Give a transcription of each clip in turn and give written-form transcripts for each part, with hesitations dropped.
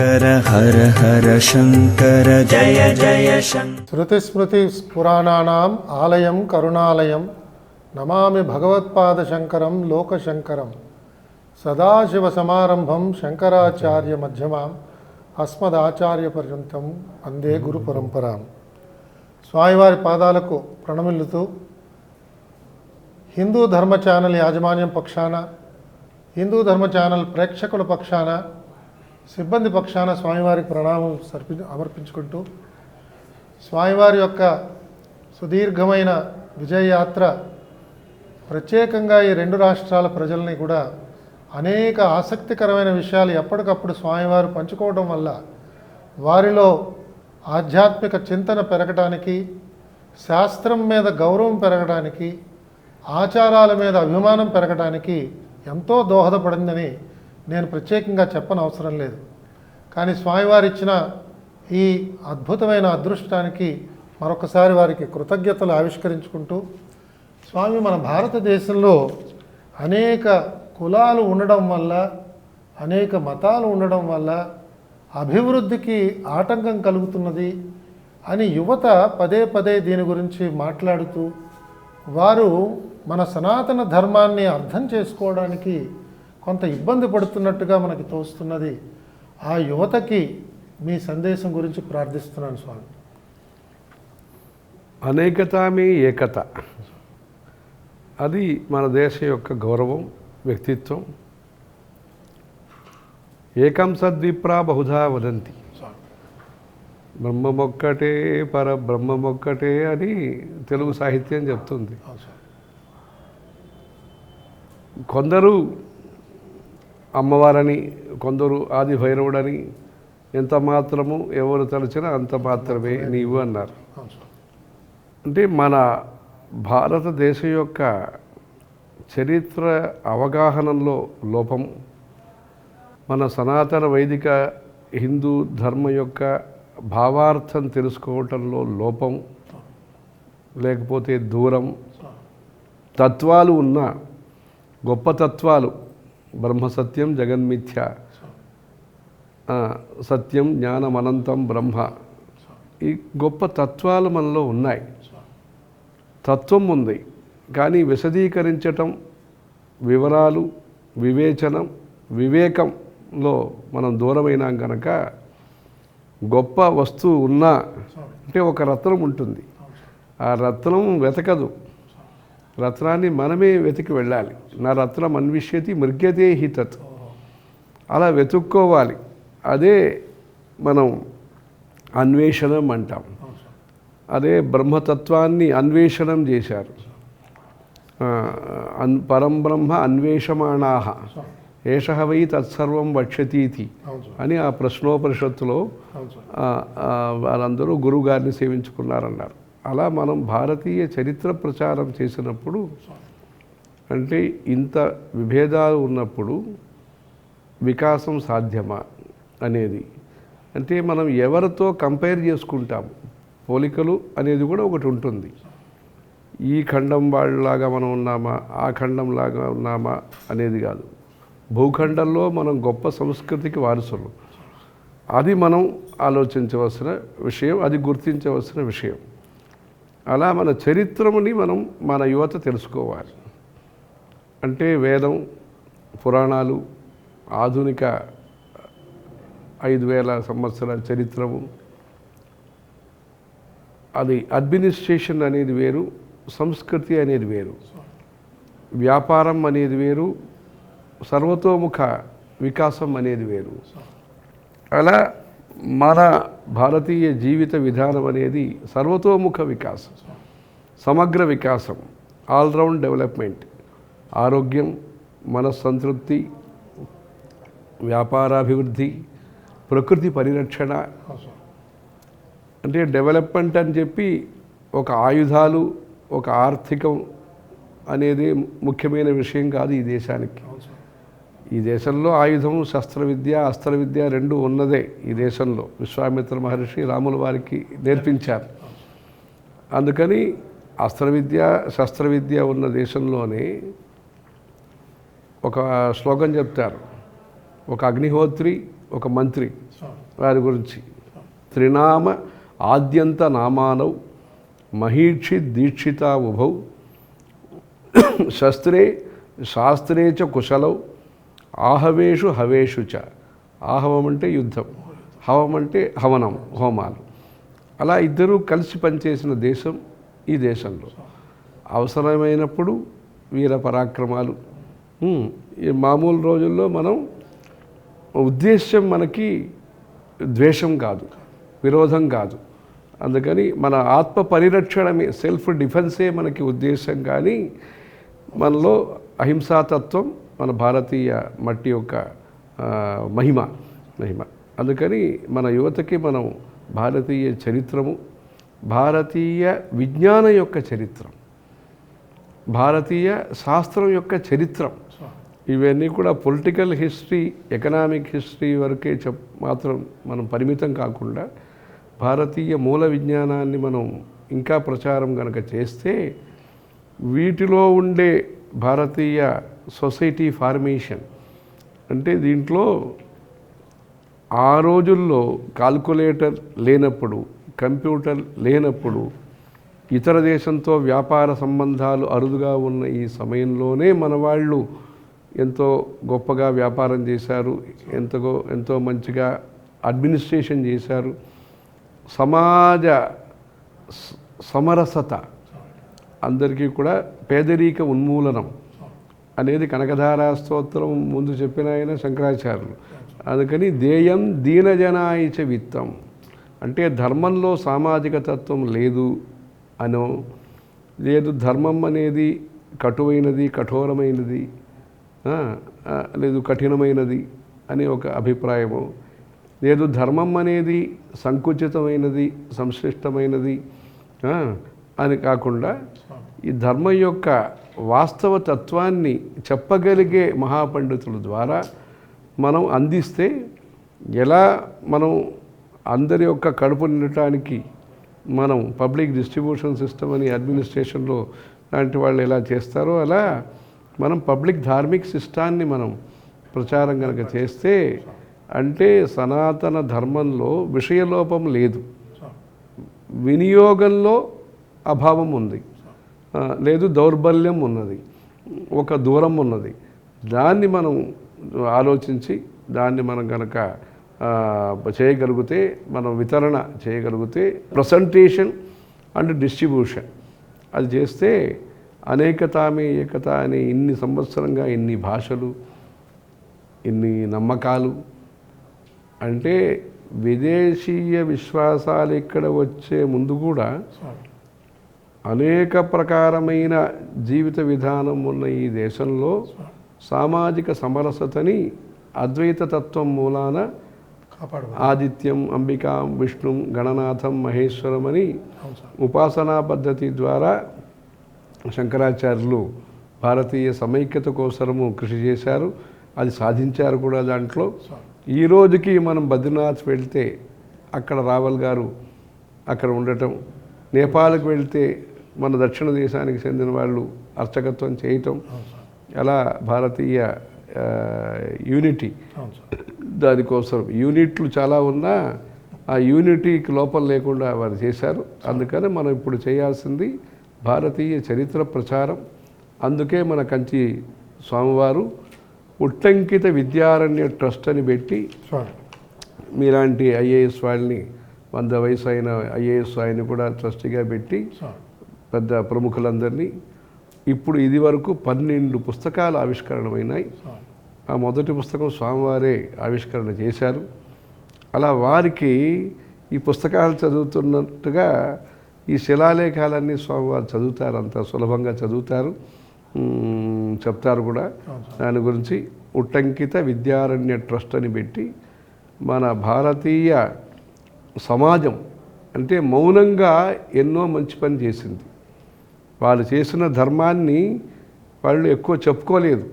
शङ्कर हर हर शङ्कर जय जय शङ्कर। श्रुतिस्मृतिपुराणानाम् आलयं करुणालयं नमामि भगवत्पादशङ्करं लोकशङ्करं। सदाशिवसमारम्भं शङ्कराचार्यमध्यमाम् अस्मदाचार्यपर्यन्तं वन्दे गुरुपरम्परां। స్వామివారి పాదాలకు ప్రణమిల్లుతూ హిందూ ధర్మ ఛానల్ యాజమాన్యం పక్షాన, హిందూ ధర్మ ఛానల్ ప్రేక్షకుల పక్షాన, సిబ్బంది పక్షాన స్వామివారికి ప్రణామం సమర్పించుకుంటూ స్వామివారి యొక్క సుదీర్ఘమైన విజయయాత్ర ప్రత్యేకంగా ఈ రెండు రాష్ట్రాల ప్రజల్ని కూడా అనేక ఆసక్తికరమైన విషయాలు ఎప్పటికప్పుడు స్వామివారు పంచుకోవడం వల్ల వారిలో ఆధ్యాత్మిక చింతన పెరగడానికి, శాస్త్రం మీద గౌరవం పెరగడానికి, ఆచారాల మీద అభిమానం పెరగడానికి ఎంతో దోహదపడిందని నేను ప్రత్యేకంగా చెప్పనవసరం లేదు. కానీ స్వామివారు ఇచ్చిన ఈ అద్భుతమైన అదృష్టానికి మరొకసారి వారికి కృతజ్ఞతలు ఆవిష్కరించుకుంటూ, స్వామి మన భారతదేశంలో అనేక కులాలు ఉండడం వల్ల, అనేక మతాలు ఉండడం వల్ల అభివృద్ధికి ఆటంకం కలుగుతున్నది అని యువత పదే పదే దీని గురించి మాట్లాడుతూ, వారు మన సనాతన ధర్మాన్ని అర్థం చేసుకోవడానికి కొంత ఇబ్బంది పడుతున్నట్టుగా మనకి తోస్తున్నది. ఆ యువతకి మీ సందేశం గురించి ప్రార్థిస్తున్నాను స్వామి. అనేకతామే ఏకత, అది మన దేశ యొక్క గౌరవం, వ్యక్తిత్వం. ఏకం సద్విప్రా బహుధా వదంతి, బ్రహ్మమొక్కటే పరబ్రహ్మమొక్కటే అని తెలుగు సాహిత్యం చెప్తుంది. కొందరు అమ్మవారని, కొందరు ఆది భైరవుడని, ఎంత మాత్రము ఎవరు తలచినా అంత మాత్రమే నీవు అన్నారు. అంటే మన భారతదేశం యొక్క చరిత్ర అవగాహనలో లోపం, మన సనాతన వైదిక హిందూ ధర్మ యొక్క భావార్థం తెలుసుకోవటంలో లోపం, లేకపోతే దూరం. తత్వాలు ఉన్న గొప్ప తత్వాలు, బ్రహ్మసత్యం జగన్మిథ్య, సత్యం జ్ఞానం అనంతం బ్రహ్మ, ఈ గొప్ప తత్వాలు మనలో ఉన్నాయి. తత్వం ఉంది, కానీ విశదీకరించటం, వివరాలు, వివేచనం, వివేకంలో మనం దూరమైనాం కనుక గొప్ప వస్తువు ఉన్నా అంటే ఒక రత్నం ఉంటుంది, ఆ రత్నం వెతకదు, రత్నాన్ని మనమే వెతికి వెళ్ళాలి. నా రత్నం అన్విష్యతి మృగ్యతే హి తత్, అలా వెతుక్కోవాలి. అదే మనం అన్వేషణం అంటాం. అదే బ్రహ్మతత్వాన్ని అన్వేషణం చేశారు. పరం బ్రహ్మ అన్వేషమాణాః ఏషః వై తత్సర్వం వక్ష్యతీతి అని ఆ ప్రశ్నోపనిషత్తులో వాళ్ళందరూ గురువుగారిని సేవించుకున్నారన్నారు. అలా మనం భారతీయ చరిత్ర ప్రచారం చేసినప్పుడు, అంటే ఇంత విభేదాలు ఉన్నప్పుడు వికాసం సాధ్యమా అనేది, అంటే మనం ఎవరితో కంపేర్ చేసుకుంటాము, పోలికలు అనేది కూడా ఒకటి ఉంటుంది. ఈ ఖండం వాళ్ళలాగా మనం ఉన్నామా, ఆ ఖండంలాగా ఉన్నామా అనేది కాదు. భూఖండంలో మనం గొప్ప సంస్కృతికి వారసులు, అది మనం ఆలోచించవలసిన విషయం, అది గుర్తించవలసిన విషయం. అలా మన చరిత్రని మన యువత తెలుసుకోవాలి. అంటే వేదం, పురాణాలు, ఆధునిక 5000 సంవత్సరాల చరిత్రము, అది అడ్మినిస్ట్రేషన్ అనేది వేరు, సంస్కృతి అనేది వేరు, వ్యాపారం అనేది వేరు, సర్వతోముఖ వికాసం అనేది వేరు. అలా మన భారతీయ జీవిత విధానం అనేది సర్వతోముఖ వికాసం, సమగ్ర వికాసం, ఆల్రౌండ్ డెవలప్మెంట్, ఆరోగ్యం, మనస్సంతృప్తి, వ్యాపారాభివృద్ధి, ప్రకృతి పరిరక్షణ. అంటే డెవలప్మెంట్ అని చెప్పి ఒక ఆయుధాలు, ఒక ఆర్థికం అనేది ముఖ్యమైన విషయం కాదు ఈ దేశానికి. ఈ దేశంలో ఆయుధం, శస్త్రవిద్య, అస్త్రవిద్య రెండు ఉన్నదే ఈ దేశంలో. విశ్వామిత్ర మహర్షి రాముల వారికి నేర్పించారు. అందుకని అస్త్రవిద్య, శస్త్రవిద్య ఉన్న దేశంలోనే ఒక శ్లోకం చెప్తారు, ఒక అగ్నిహోత్రి, ఒక మంత్రి వారి గురించి త్రినామ ఆద్యంత నామానౌ మహీక్షి దీక్షితా ఉభౌ శస్త్రే శాస్త్రే చ కుశలౌ ఆహవేషు హవేషు చ. ఆహవం అంటే యుద్ధం, హవం అంటే హవనం, హోమాలు. అలా ఇద్దరూ కలిసి పనిచేసిన దేశం ఈ దేశంలో. అవసరమైనప్పుడు వీర పరాక్రమాలు. ఈ మామూలు రోజుల్లో మనం ఉద్దేశ్యం మనకి ద్వేషం కాదు, విరోధం కాదు. అందుకని మన ఆత్మ పరిరక్షణమే, సెల్ఫ్ డిఫెన్సే మనకి ఉద్దేశం. కానీ మనలో అహింసాతత్వం మన భారతీయ మట్టి యొక్క మహిమ. అందుకని మన యువతకి మనం భారతీయ చరిత్రము, భారతీయ విజ్ఞానం యొక్క చరిత్రం, భారతీయ శాస్త్రం యొక్క చరిత్రం, ఇవన్నీ కూడా పొలిటికల్ హిస్టరీ, ఎకనామిక్ హిస్టరీ వరకే మాత్రం మనం పరిమితం కాకుండా భారతీయ మూల విజ్ఞానాన్ని మనం ఇంకా ప్రచారం కనుక చేస్తే వీటిలో ఉండే భారతీయ సొసైటీ ఫార్మేషన్ అంటే దీంట్లో ఆ రోజుల్లో కాల్కులేటర్ లేనప్పుడు, కంప్యూటర్ లేనప్పుడు, ఇతర దేశంతో వ్యాపార సంబంధాలు అరుదుగా ఉన్న ఈ సమయంలోనే మన వాళ్ళు ఎంతో గొప్పగా వ్యాపారం చేశారు, ఎంతో మంచిగా అడ్మినిస్ట్రేషన్ చేశారు. సమాజ సమరసత, అందరికీ కూడా పేదరిక ఉన్మూలనం అనేది కనకధారా స్తోత్రం ముందు చెప్పిన ఆయన శంకరాచార్యులు. అందుకని దేయం దీనజనాయిచ విత్తం అంటే ధర్మంలో సామాజిక తత్వం లేదు అనో, లేదు ధర్మం అనేది కటువైనది, కఠోరమైనది, లేదు కఠినమైనది అనే ఒక అభిప్రాయము, లేదు ధర్మం అనేది సంకుచితమైనది, సంశ్లిష్టమైనది అని కాకుండా ఈ ధర్మం యొక్క వాస్తవ తత్వాన్ని చెప్పగలిగే మహాపండితుల ద్వారా మనం అందిస్తే ఎలా మనం అందరి యొక్క కడుపు నిండటానికి మనం పబ్లిక్ డిస్ట్రిబ్యూషన్ సిస్టమ్ అని అడ్మినిస్ట్రేషన్లో లాంటి వాళ్ళు ఎలా చేస్తారో అలా మనం పబ్లిక్ ధార్మిక్ సిస్టాన్ని మనం ప్రచారం కనుక చేస్తే అంటే సనాతన ధర్మంలో విషయలోపం లేదు, వినియోగంలో అభావం ఉంది, లేదు దౌర్బల్యం ఉన్నది, ఒక దూరం ఉన్నది. దాన్ని మనం ఆలోచించి దాన్ని మనం కనుక చేయగలిగితే, మనం వితరణ చేయగలిగితే, ప్రజెంటేషన్ అండ్ డిస్ట్రిబ్యూషన్ అది చేస్తే అనేకతామే ఏకత అనే ఇన్ని సంవత్సరంగా ఇన్ని భాషలు, ఇన్ని నమ్మకాలు, అంటే విదేశీయ విశ్వాసాలు ఇక్కడ వచ్చే ముందు కూడా అనేక ప్రకారమైన జీవిత విధానం ఉన్న ఈ దేశంలో సామాజిక సమరసతని అద్వైత తత్వం మూలాన ఆదిత్యం, అంబికాం, విష్ణుం, గణనాథం, మహేశ్వరం అని ఉపాసనా పద్ధతి ద్వారా శంకరాచార్యులు భారతీయ సమైక్యత కోసము కృషి చేశారు. అది సాధించారు కూడా. దాంట్లో ఈ రోజుకి మనం బద్రీనాథ్ వెళ్తే అక్కడ రావల్ గారు అక్కడ ఉండటం, నేపాల్కి వెళ్తే మన దక్షిణ దేశానికి చెందిన వాళ్ళు అర్చకత్వం చేయటం, అలా భారతీయ యూనిటీ, దానికోసం యూనిట్లు చాలా ఉన్నా ఆ యూనిటీకి లోపం లేకుండా వారు చేశారు. అందుకని మనం ఇప్పుడు చేయాల్సింది భారతీయ చరిత్ర ప్రచారం. అందుకే మన కంచి స్వామివారు ఉట్టంకిత విద్యారణ్య ట్రస్ట్ అని పెట్టి మీలాంటి ఐఏఎస్ వాళ్ళని 100 వయసు అయిన ఐఏఎస్ ఆయన్ని కూడా ట్రస్టీగా పెట్టి పెద్ద ప్రముఖులందరినీ ఇప్పుడు ఇది వరకు 12 పుస్తకాలు ఆవిష్కరణమైనాయి. ఆ మొదటి పుస్తకం స్వామివారే ఆవిష్కరణ చేశారు. అలా వారికి ఈ పుస్తకాలు చదువుతున్నట్టుగా ఈ శిలాలేఖాలన్నీ స్వామివారు చదువుతారు, అంత సులభంగా చదువుతారు, చెప్తారు కూడా. దాని గురించి ఉట్టంకిత విద్యారణ్య ట్రస్ట్ అని పెట్టి మన భారతీయ సమాజం అంటే మౌనంగా ఎన్నో మంచి పని చేసింది. వాళ్ళు చేసిన ధర్మాన్ని వాళ్ళు ఎక్కువ చెప్పుకోలేదు,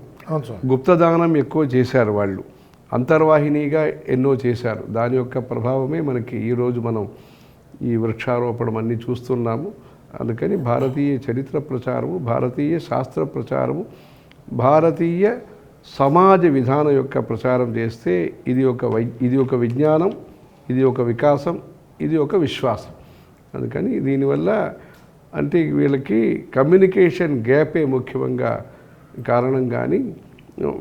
గుప్తదానం ఎక్కువ చేశారు, వాళ్ళు అంతర్వాహినిగా ఎన్నో చేశారు. దాని యొక్క ప్రభావమే మనకి ఈరోజు మనం ఈ వృక్షారోపణం అన్నీ చూస్తున్నాము. అందుకని భారతీయ చరిత్ర ప్రచారము, భారతీయ శాస్త్ర ప్రచారము, భారతీయ సమాజ విధానం యొక్క ప్రచారం చేస్తే ఇది ఒక విజ్ఞానం, ఇది ఒక వికాసం, ఇది ఒక విశ్వాసం. అందుకని దీనివల్ల అంటే వీళ్ళకి కమ్యూనికేషన్ గ్యాపే ముఖ్యంగా కారణం. కానీ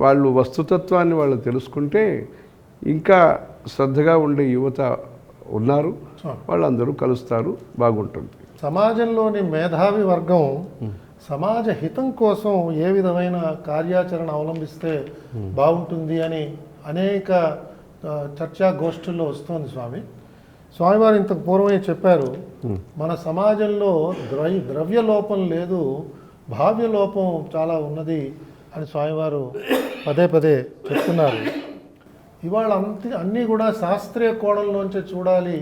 వాళ్ళు వస్తుతత్వాన్ని వాళ్ళు తెలుసుకుంటే ఇంకా శ్రద్ధగా ఉండే యువత ఉన్నారు, వాళ్ళందరూ కలుస్తారు, బాగుంటుంది. సమాజంలోని మేధావి వర్గం సమాజ హితం కోసం ఏ విధమైన కార్యాచరణ అవలంబిస్తే బాగుంటుంది అని అనేక చర్చా గోష్ఠుల్లో వస్తుంది స్వామి. స్వామివారు ఇంతకు పూర్వమే చెప్పారు, మన సమాజంలో ద్రవ్య లోపం లేదు, భావ్య లోపం చాలా ఉన్నది అని స్వామివారు పదే పదే చెప్తున్నారు. ఇవాళ అన్నీ కూడా శాస్త్రీయ కోణంలోంచి చూడాలి,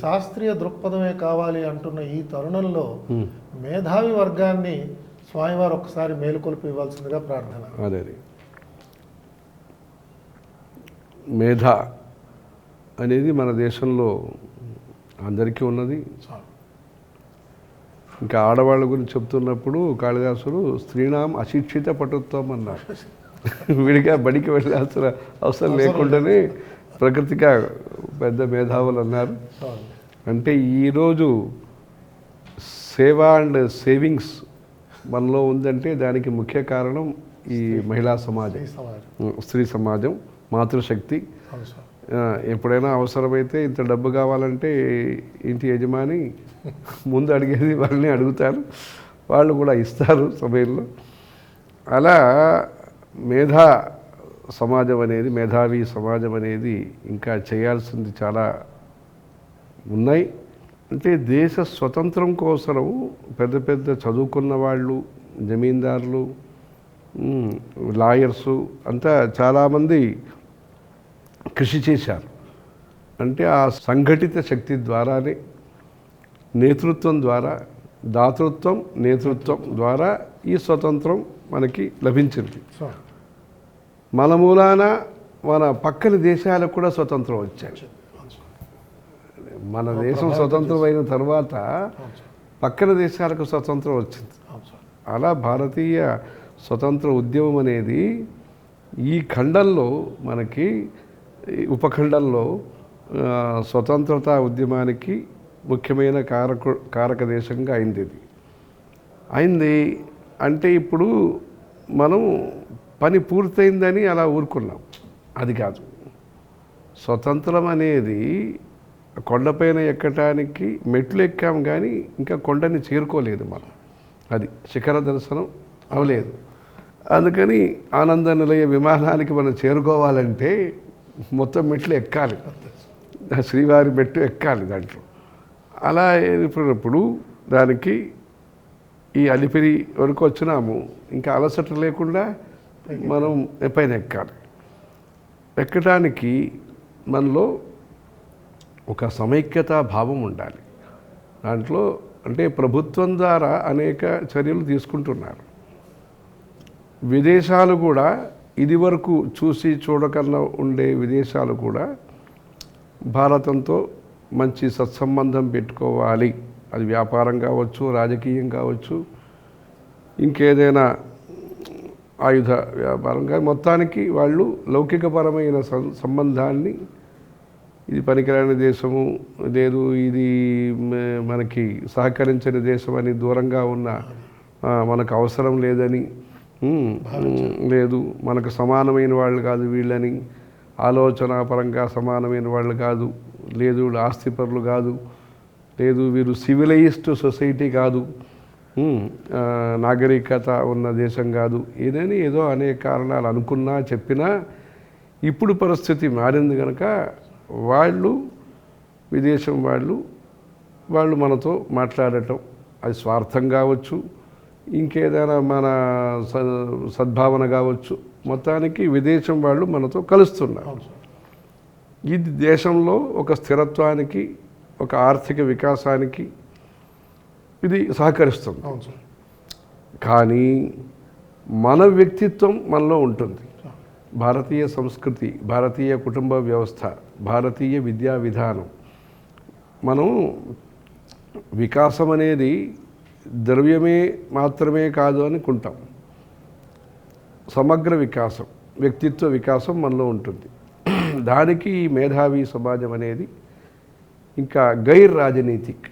శాస్త్రీయ దృక్పథమే కావాలి అంటున్న ఈ తరుణంలో మేధావి వర్గాన్ని స్వామివారు ఒకసారి మేలుకొల్పి ఇవ్వాల్సిందిగా ప్రార్థన. అదే మేధ అనేది మన దేశంలో అందరికీ ఉన్నది. ఇంకా ఆడవాళ్ళ గురించి చెప్తున్నప్పుడు కాళిదాసుడు స్త్రీనాం అశిక్షిత పటుత్వం అన్నారు. విడిగా బడికి వెళ్ళాల్సిన అవసరం లేకుండానే ప్రకృతిగా పెద్ద మేధావులు అన్నారు. అంటే ఈరోజు సేవ అండ్ సేవింగ్స్ మనలో ఉందంటే దానికి ముఖ్య కారణం ఈ మహిళా సమాజం, స్త్రీ సమాజం, మాతృశక్తి. ఎప్పుడైనా అవసరమైతే ఇంత డబ్బు కావాలంటే ఇంటి యజమాని ముందు అడిగేది వాళ్ళని అడుగుతారు, వాళ్ళు కూడా ఇస్తారు సమయంలో. అలా మేధావి సమాజం అనేది ఇంకా చేయాల్సింది చాలా ఉన్నాయి. అంటే దేశ స్వతంత్రం కోసం పెద్ద పెద్ద చదువుకున్న వాళ్ళు, జమీందారులు, లాయర్సు అంతా చాలామంది కృషి చేశారు. అంటే ఆ సంఘటిత శక్తి ద్వారానే, నేతృత్వం ద్వారా, దాతృత్వం, నేతృత్వం ద్వారా ఈ స్వతంత్రం మనకి లభించింది. మన మూలాన మన పక్కన దేశాలకు కూడా స్వతంత్రం వచ్చాయి. మన దేశం స్వతంత్రమైన తర్వాత పక్కన దేశాలకు స్వతంత్రం వచ్చింది. అలా భారతీయ స్వతంత్ర ఉద్యమం అనేది ఈ ఖండంలో మనకి ఉపఖండంలో స్వతంత్రతా ఉద్యమానికి ముఖ్యమైన కారక దేశంగా అయింది. అంటే ఇప్పుడు మనం పని పూర్తయిందని అలా ఊరుకున్నాం. అది కాదు. స్వతంత్రం అనేది కొండపైన ఎక్కటానికి మెట్లు ఎక్కాం కానీ ఇంకా కొండని చేరుకోలేదు మనం. అది శిఖర దర్శనం అవలేదు. అందుకని ఆనంద నిలయ విమానానికి మనం చేరుకోవాలంటే మొత్తం మెట్లు ఎక్కాలి, శ్రీవారి మెట్టు ఎక్కాలి దాంట్లో. అలా ఏర్పడినప్పుడు దానికి ఈ అలిపిరి వరకు వచ్చినాము, ఇంకా అలసట లేకుండా మనం పైన ఎక్కాలి. ఎక్కడానికి మనలో ఒక సమైక్యతా భావం ఉండాలి. దాంట్లో అంటే ప్రభుత్వం ద్వారా అనేక చర్యలు తీసుకుంటున్నారు. విదేశాలు కూడా ఇదివరకు చూసి చూడకన్నా ఉండే విదేశాలు కూడా భారతంతో మంచి సత్సంబంధం పెట్టుకోవాలి. అది వ్యాపారం కావచ్చు, రాజకీయం కావచ్చు, ఇంకేదైనా ఆయుధ వ్యాపారం కానీ మొత్తానికి వాళ్ళు లౌకికపరమైన సంబంధాన్ని, ఇది పనికిరాని దేశము లేదు, ఇది మనకి సహకరించని దేశం అని దూరంగా ఉన్న, మనకు అవసరం లేదని, లేదు మనకు సమానమైన వాళ్ళు కాదు వీళ్ళని, ఆలోచనాపరంగా సమానమైన వాళ్ళు కాదు, లేదు ఆస్తిపరులు కాదు, లేదు వీరు సివిలైజ్డ్ సొసైటీ కాదు, నాగరికత ఉన్న దేశం కాదు, ఏదో అనేక కారణాలు అనుకున్నా చెప్పినా ఇప్పుడు పరిస్థితి మారింది కనుక వాళ్ళు విదేశం వాళ్ళు మనతో మాట్లాడటం, అది స్వార్థం కావచ్చు, ఇంకేదైనా మన సద్భావన కావచ్చు, మొత్తానికి విదేశం వాళ్ళు మనతో కలుస్తున్నారు. ఇది దేశంలో ఒక స్థిరత్వానికి, ఒక ఆర్థిక వికాసానికి ఇది సహకరిస్తుంది. కానీ మన వ్యక్తిత్వం మనలో ఉంటుంది. భారతీయ సంస్కృతి, భారతీయ కుటుంబ వ్యవస్థ, భారతీయ విద్యా విధానం, మనం వికాసం అనేది ద్రవ్యమే మాత్రమే కాదు అనుకుంటాం. సమగ్ర వికాసం, వ్యక్తిత్వ వికాసం మనలో ఉంటుంది. దానికి ఈ మేధావి సమాజం అనేది ఇంకా గైర్ రాజనీతిక్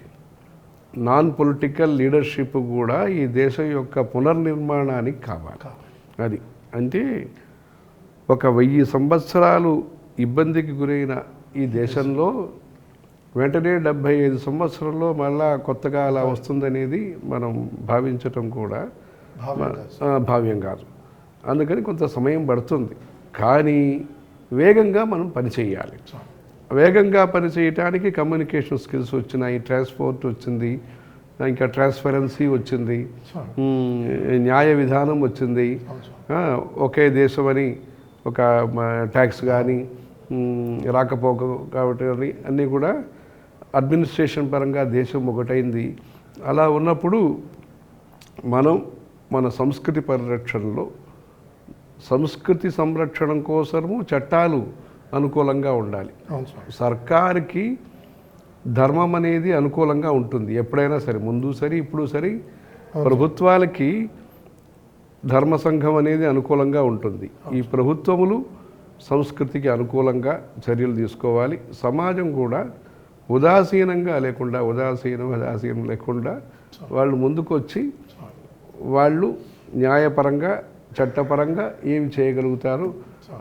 నాన్ పొలిటికల్ లీడర్షిప్ కూడా ఈ దేశం యొక్క పునర్నిర్మాణానికి కావాలి. అది అంటే ఒక 1000 సంవత్సరాలు ఇబ్బందికి గురైన ఈ దేశంలో వెంటనే 75 సంవత్సరంలో మళ్ళా కొత్తగా అలా వస్తుందనేది మనం భావించటం కూడా భావ్యం కాదు. అందుకని కొంత సమయం పడుతుంది, కానీ వేగంగా మనం పనిచేయాలి. వేగంగా పనిచేయటానికి కమ్యూనికేషన్ స్కిల్స్ వచ్చినాయి, ట్రాన్స్పోర్ట్ వచ్చింది, ఇంకా ట్రాన్స్పరెన్సీ వచ్చింది, న్యాయ విధానం వచ్చింది, ఒకే దేశం అని ఒక ట్యాక్స్ కానీ రాకపోక కాబట్టి అన్నీ కూడా అడ్మినిస్ట్రేషన్ పరంగా దేశం ఒకటైంది. అలా ఉన్నప్పుడు మనం మన సంస్కృతి పరిరక్షణలో సంస్కృతి సంరక్షణ కోసము చట్టాలు అనుకూలంగా ఉండాలి. సర్కారుకి ధర్మం అనేది అనుకూలంగా ఉంటుంది ఎప్పుడైనా సరే, ముందు సరే ఇప్పుడు సరే. ప్రభుత్వాలకి ధర్మ సంఘం అనేది అనుకూలంగా ఉంటుంది. ఈ ప్రభుత్వములు సంస్కృతికి అనుకూలంగా చర్యలు తీసుకోవాలి. సమాజం కూడా ఉదాసీనం లేకుండా వాళ్ళు ముందుకు వచ్చి వాళ్ళు న్యాయపరంగా చట్టపరంగా ఏమి చేయగలుగుతారు,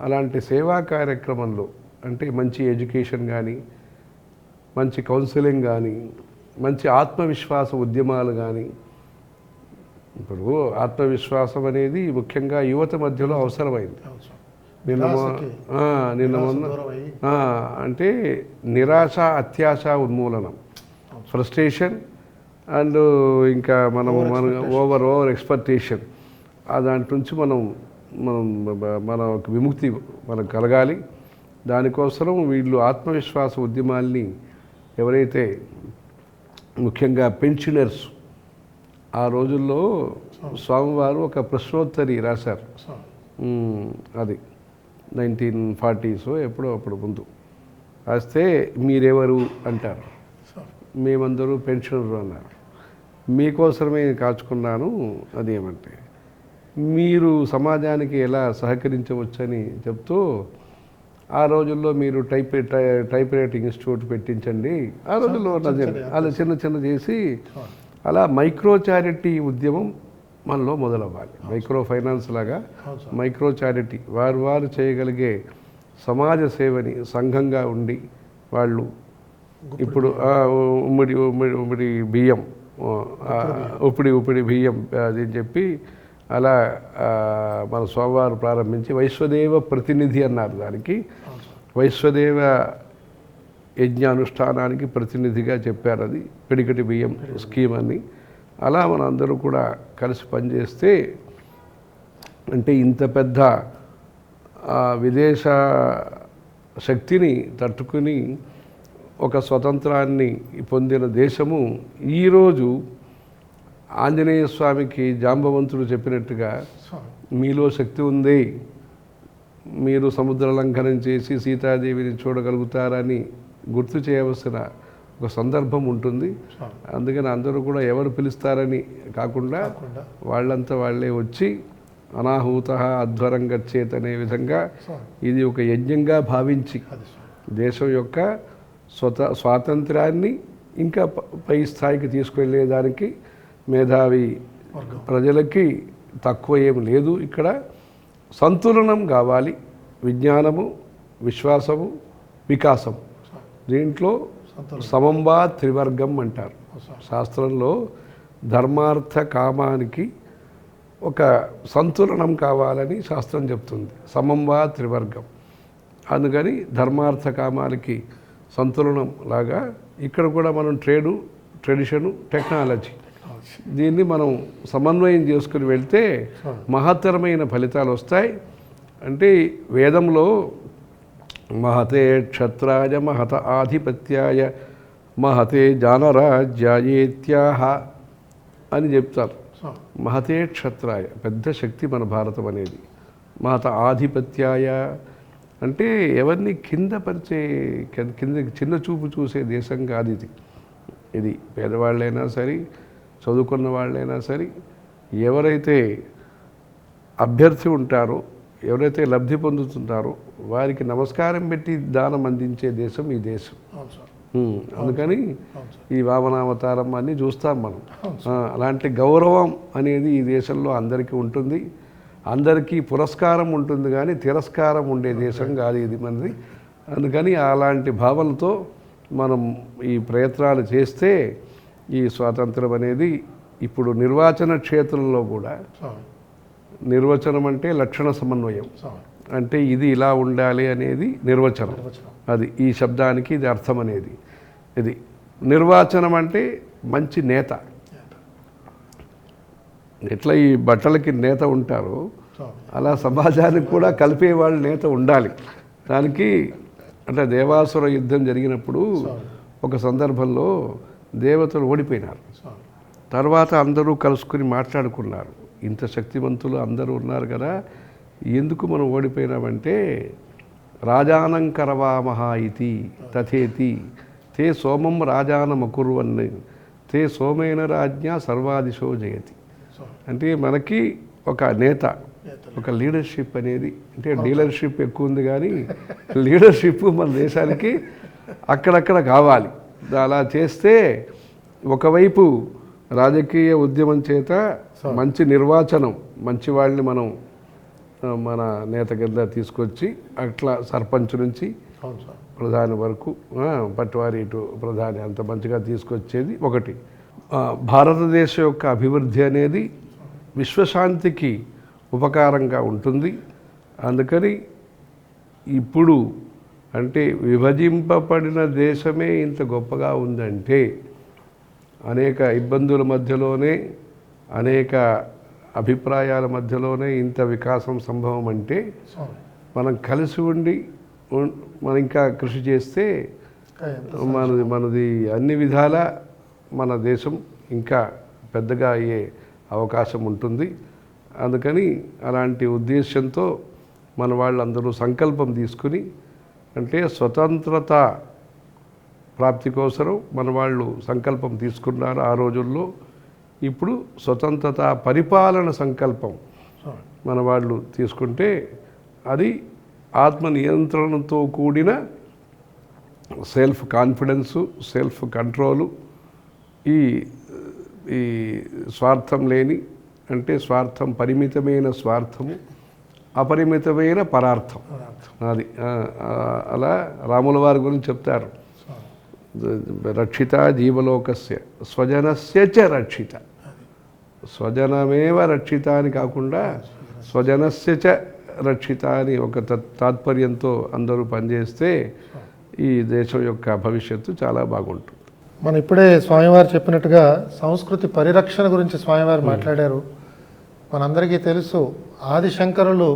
అలాంటి సేవా కార్యక్రమంలో అంటే మంచి ఎడ్యుకేషన్ కానీ, మంచి కౌన్సిలింగ్ కానీ, మంచి ఆత్మవిశ్వాస ఉద్యమాలు కానీ. ఇప్పుడు ఆత్మవిశ్వాసం అనేది ముఖ్యంగా యువత మధ్యలో అవసరమైంది. నిన్న మొన్న అంటే నిరాశ అత్యాశ ఉన్మూలనం, ఫ్రస్ట్రేషన్ అండ్ ఇంకా మన ఓవర్ ఎక్స్పెక్టేషన్, దాంట్ నుంచి మన విముక్తి మనకు కలగాలి. దానికోసం వీళ్ళు ఆత్మవిశ్వాస ఉద్యమాల్ని ఎవరైతే ముఖ్యంగా పెన్షనర్స్, ఆ రోజుల్లో స్వామివారు ఒక ప్రశ్నోత్తరి రాశారు. అది 1940s ఎప్పుడో అప్పుడు ముందు రాస్తే, మీరెవరు అంటారు, మేమందరూ పెన్షనర్ అన్నారు. మీకోసమే కాచుకున్నాను. అదేమంటే మీరు సమాజానికి ఎలా సహకరించవచ్చని చెప్తూ, ఆ రోజుల్లో మీరు టైప్ రైటింగ్ ఇన్స్టిట్యూట్ పెట్టించండి. ఆ రోజుల్లో అలా చిన్న చేసి అలా మైక్రో చారిటీ ఉద్యమం మనలో మొదలవ్వాలి. మైక్రో ఫైనాన్స్ లాగా మైక్రో చారిటీ, వారు చేయగలిగే సమాజ సేవని సంఘంగా ఉండి వాళ్ళు ఇప్పుడు ఉమ్మడి బియ్యం, ఉపిడి బియ్యం అది చెప్పి అలా మన స్వామివారు ప్రారంభించి వైశ్వదేవ ప్రతినిధి అన్నారు. దానికి వైశ్వదేవ యజ్ఞానుష్ఠానానికి ప్రతినిధిగా చెప్పారు. అది పిడికటి బియ్యం స్కీమ్ అని. అలా మన అందరూ కూడా కలిసి పనిచేస్తే, అంటే ఇంత పెద్ద విదేశ శక్తిని తట్టుకుని ఒక స్వతంత్రాన్ని పొందిన దేశము ఈరోజు ఆంజనేయ స్వామికి జాంబవంతుడు చెప్పినట్టుగా మీలో శక్తి ఉంది, మీరు సముద్ర లంఘనం చేసి సీతాదేవిని చూడగలుగుతారని గుర్తు చేయవలసిన ఒక సందర్భం ఉంటుంది. అందుకని అందరూ కూడా ఎవరు పిలుస్తారని కాకుండా వాళ్ళంతా వాళ్ళే వచ్చి అనాహూత అధ్వరం గచ్చేత్ అనే విధంగా ఇది ఒక యజ్ఞంగా భావించి దేశం యొక్క స్వాతంత్రాన్ని ఇంకా పై స్థాయికి తీసుకువెళ్ళేదానికి మేధావి ప్రజలకి తక్కువ ఏమి లేదు. ఇక్కడ సంతులనం కావాలి. విజ్ఞానము, విశ్వాసము, వికాసం, దీంట్లో సమంబా త్రివర్గం అంటారు శాస్త్రంలో. ధర్మార్థ కామానికి ఒక సంతులనం కావాలని శాస్త్రం చెప్తుంది, సమంబా త్రివర్గం. అందుకని ధర్మార్థ కామాలకి సంతులనం లాగా ఇక్కడ కూడా మనం ట్రెడిషను, టెక్నాలజీ దీన్ని మనం సమన్వయం చేసుకుని వెళ్తే మహత్తరమైన ఫలితాలు వస్తాయి. అంటే వేదంలో మహతే క్షత్రాయ మహత ఆధిపత్యాయ మహతే జానరాజ్యాయేత్యాహ అని చెప్తారు. మహతే క్షత్రాయ, పెద్ద శక్తి మన భారతం అనేది. మహత ఆధిపత్యాయ అంటే ఎవరిని కింద చిన్న చూపు చూసే దేశం కాదు ఇది. ఇది పేదవాళ్ళైనా సరే, చదువుకున్న వాళ్ళైనా సరే, ఎవరైతే అభ్యర్థి ఉంటారో ఎవరైతే లబ్ధి పొందుతున్నారో వారికి నమస్కారం పెట్టి దానం అందించే దేశం ఈ దేశం. అవును సార్. అందుకని అవును సార్. ఈ వామనావతారం అన్నీ చూస్తాం మనం. అలాంటి గౌరవం అనేది ఈ దేశంలో అందరికీ ఉంటుంది, అందరికీ పురస్కారం ఉంటుంది, కానీ తిరస్కారం ఉండే దేశం కాదు ఇది మనది. అందుకని అలాంటి భావనతో మనం ఈ ప్రయత్నాలు చేస్తే ఈ స్వాతంత్రం అనేది ఇప్పుడు నిర్వాచన క్షేత్రంలో కూడా, సార్. నిర్వచనం అంటే లక్షణ సమన్వయం, సార్. అంటే ఇది ఇలా ఉండాలి అనేది నిర్వచనం. నిర్వచనం. అది ఈ శబ్దానికి ఇది అర్థం అనేది. ఇది నిర్వాచనం అంటే మంచి నేత. ఎట్లా ఈ బట్టలకి నేత ఉంటారో సార్. అలా సమాజానికి కూడా కలిపే వాళ్ళు నేత ఉండాలి. దానికి అంటే దేవాసుర యుద్ధం జరిగినప్పుడు ఒక సందర్భంలో దేవతలు ఓడిపోయినారు. సార్. తర్వాత అందరూ కలుసుకుని మాట్లాడుకున్నారు, ఇంత శక్తివంతులు అందరూ ఉన్నారు కదా, ఎందుకు మనం ఓడిపోయినామంటే రాజానం కరవామహ ఇతి తథేతి తే సోమం రాజానమకుర్వన్ తే సోమేన రాజ్ఞ సర్వాదిశో జయతి. సార్. అంటే మనకి ఒక నేత, నేతలు. ఒక లీడర్షిప్ అనేది, అంటే డీలర్షిప్ ఎక్కువ ఉంది కానీ లీడర్షిప్ మన దేశానికి అక్కడక్కడ కావాలి. అలా చేస్తే ఒకవైపు రాజకీయ ఉద్యమం చేత మంచి నిర్వాచనం, మంచి వాళ్ళని మనం మన నేత కింద తీసుకొచ్చి అట్లా సర్పంచ్ నుంచి అవును సార్. ప్రధాని వరకు, పట్వారి టు ప్రధాని అంత మంచిగా తీసుకొచ్చేది ఒకటి. భారతదేశం యొక్క అభివృద్ధి అనేది విశ్వశాంతికి ఉపకారంగా ఉంటుంది. అందుకని ఇప్పుడు అంటే విభజింపబడిన దేశమే ఇంత గొప్పగా ఉందంటే, అనేక ఇబ్బందుల మధ్యలోనే, అనేక అభిప్రాయాల మధ్యలోనే ఇంత వికాసం సంభవం అంటే, సార్. మనం కలిసి ఉండి మనం ఇంకా కృషి చేస్తే మనది అన్ని విధాల మన దేశం ఇంకా పెద్దగా అయ్యే అవకాశం ఉంటుంది. అందుకని అలాంటి ఉద్దేశంతో మన వాళ్ళందరూ సంకల్పం తీసుకుని, అంటే స్వతంత్రత ప్రాప్తి కోసం మన వాళ్ళు సంకల్పం తీసుకున్నారు ఆ రోజుల్లో. ఇప్పుడు స్వతంత్రత పరిపాలన సంకల్పం మన వాళ్ళు తీసుకుంటే అది ఆత్మ నియంత్రణతో కూడిన సెల్ఫ్ కాన్ఫిడెన్సు, సెల్ఫ్ కంట్రోలు, ఈ ఈ స్వార్థం లేని, అంటే స్వార్థం పరిమితమైన స్వార్థము, అపరిమితమైన పరార్థం. అది అలా రాముల వారి గురించి చెప్తారు, రక్షిత జీవలోకస్య స్వజనస్య చ రక్షిత. స్వజనమేవ రక్షిత అని కాకుండా స్వజనస్య చ రక్షిత అని ఒక తాత్పర్యంతో అందరూ పనిచేస్తే ఈ దేశం యొక్క భవిష్యత్తు చాలా బాగుంటుంది. మనం ఇప్పుడే స్వామివారు చెప్పినట్టుగా సంస్కృతి పరిరక్షణ గురించి స్వామివారు మాట్లాడారు. మనందరికీ తెలుసు ఆదిశంకరులు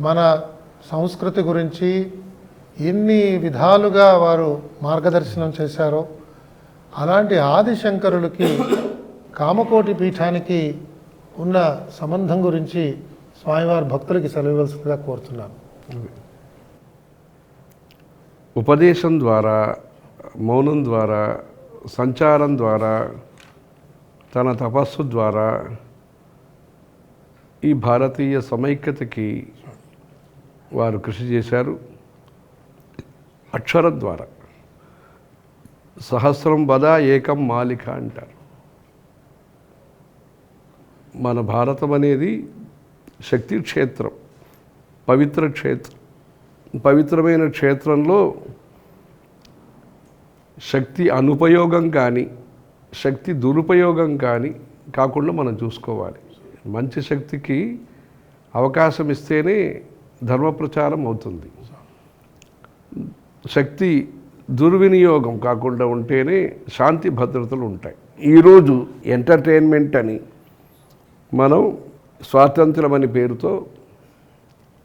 మన సంస్కృతి గురించి ఎన్ని విధాలుగా వారు మార్గదర్శనం చేశారో, అలాంటి ఆదిశంకరులకి కామకోటి పీఠానికి ఉన్న సంబంధం గురించి స్వామివారి భక్తులకి సెలవివ్వాల్సిందిగా కోరుతున్నాను. ఉపదేశం ద్వారా, మౌనం ద్వారా, సంచారం ద్వారా, తన తపస్సు ద్వారా ఈ భారతీయ సమైక్యతకి వారు కృషి చేశారు. అక్షరం ద్వారా సహస్రం వద ఏకం మాలిక అంటారు. మన భారతం అనేది శక్తి క్షేత్రం, పవిత్ర క్షేత్రం. పవిత్రమైన క్షేత్రంలో శక్తి అనుపయోగం కానీ శక్తి దురుపయోగం కానీ కాకుండా మనం చూసుకోవాలి. మంచి శక్తికి అవకాశం ఇస్తేనే ధర్మ ప్రచారం అవుతుంది. శక్తి దుర్వినియోగం కాకుండా ఉంటేనే శాంతి భద్రతలు ఉంటాయి. ఈరోజు ఎంటర్టైన్మెంట్ అని మనం స్వాతంత్రం అని పేరుతో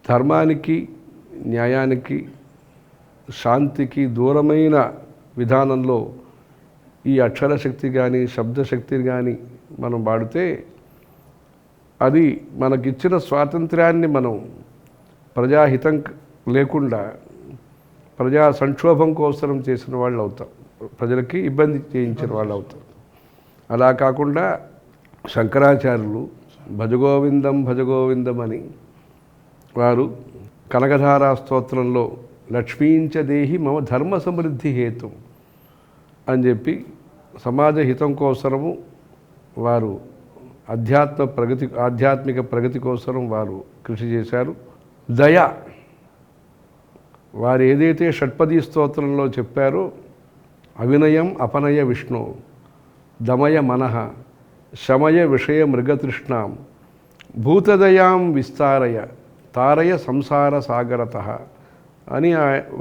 ధర్మానికి, న్యాయానికి, శాంతికి దూరమైన విధానంలో ఈ అక్షరశక్తి కానీ శబ్దశక్తిని కానీ మనం వాడితే అది మనకిచ్చిన స్వాతంత్ర్యాన్ని మనం ప్రజాహితం లేకుండా ప్రజా సంక్షోభం కోసం చేసిన వాళ్ళు అవుతాం, ప్రజలకి ఇబ్బంది చేయించిన వాళ్ళు అవుతాం. అలా కాకుండా శంకరాచార్యులు భజగోవిందం భజగోవిందం అని వారు కనకధారా స్తోత్రంలో లక్ష్మీంచ దేహి మమ ధర్మ సమృద్ధి హేతు అని చెప్పి సమాజ హితం కోసరము వారు ఆధ్యాత్మిక ప్రగతి కోసం వారు కృషి చేశారు. దయ, వారు ఏదైతే షట్పదీ స్తోత్రంలో చెప్పారో అవినయం అపనయ విష్ణు దమయ మనః శమయ విషయ మృగతృష్ణాం భూతదయాం విస్తారయ తారయ సంసార సాగరతః అని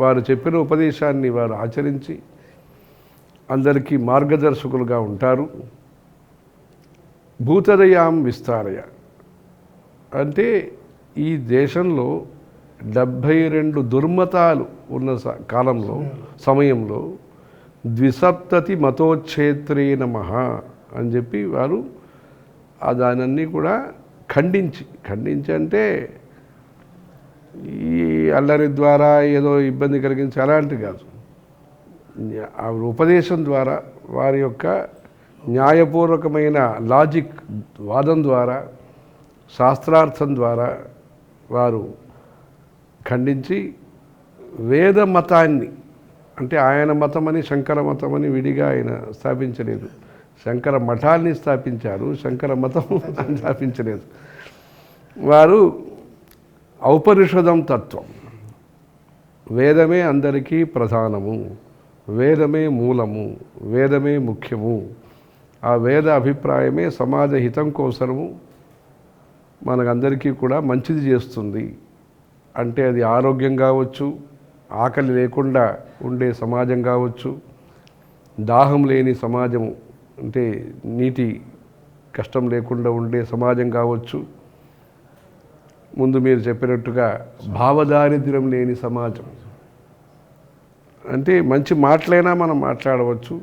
వారు చెప్పిన ఉపదేశాన్ని వారు ఆచరించి అందరికీ మార్గదర్శకులుగా ఉంటారు. భూతదయాం విస్తారయ అంటే ఈ దేశంలో 72 దుర్మతాలు ఉన్న సమయంలో ద్విసప్తతి మతోచ్ఛేత్రే నమః అని చెప్పి వారు దానన్నీ కూడా ఖండించి అంటే ఈ అల్లరి ద్వారా ఏదో ఇబ్బంది కలిగించి అలాంటి కాదు, ఆ ఉపదేశం ద్వారా వారి యొక్క న్యాయపూర్వకమైన లాజిక్ వాదం ద్వారా శాస్త్రార్థం ద్వారా వారు ఖండించి వేద మతాన్ని, అంటే ఆయన మతమని శంకర మతమని విడిగా ఆయన స్థాపించలేదు, శంకర మఠాన్ని స్థాపించారు, శంకర మతం స్థాపించలేదు. వారు ఔపనిషదం తత్వం, వేదమే అందరికీ ప్రధానము, వేదమే మూలము, వేదమే ముఖ్యము, ఆ వేద అభిప్రాయమే సమాజ హితం కోసము మనకందరికీ కూడా మంచిది చేస్తుంది. అంటే అది ఆరోగ్యం కావచ్చు, ఆకలి లేకుండా ఉండే సమాజం కావచ్చు, దాహం లేని సమాజము అంటే నీటి కష్టం లేకుండా ఉండే సమాజం కావచ్చు, ముందు మీరు చెప్పినట్టుగా భావదారిద్ర్యం లేని సమాజం అంటే మంచి మాటలైనా మనం మాట్లాడవచ్చు,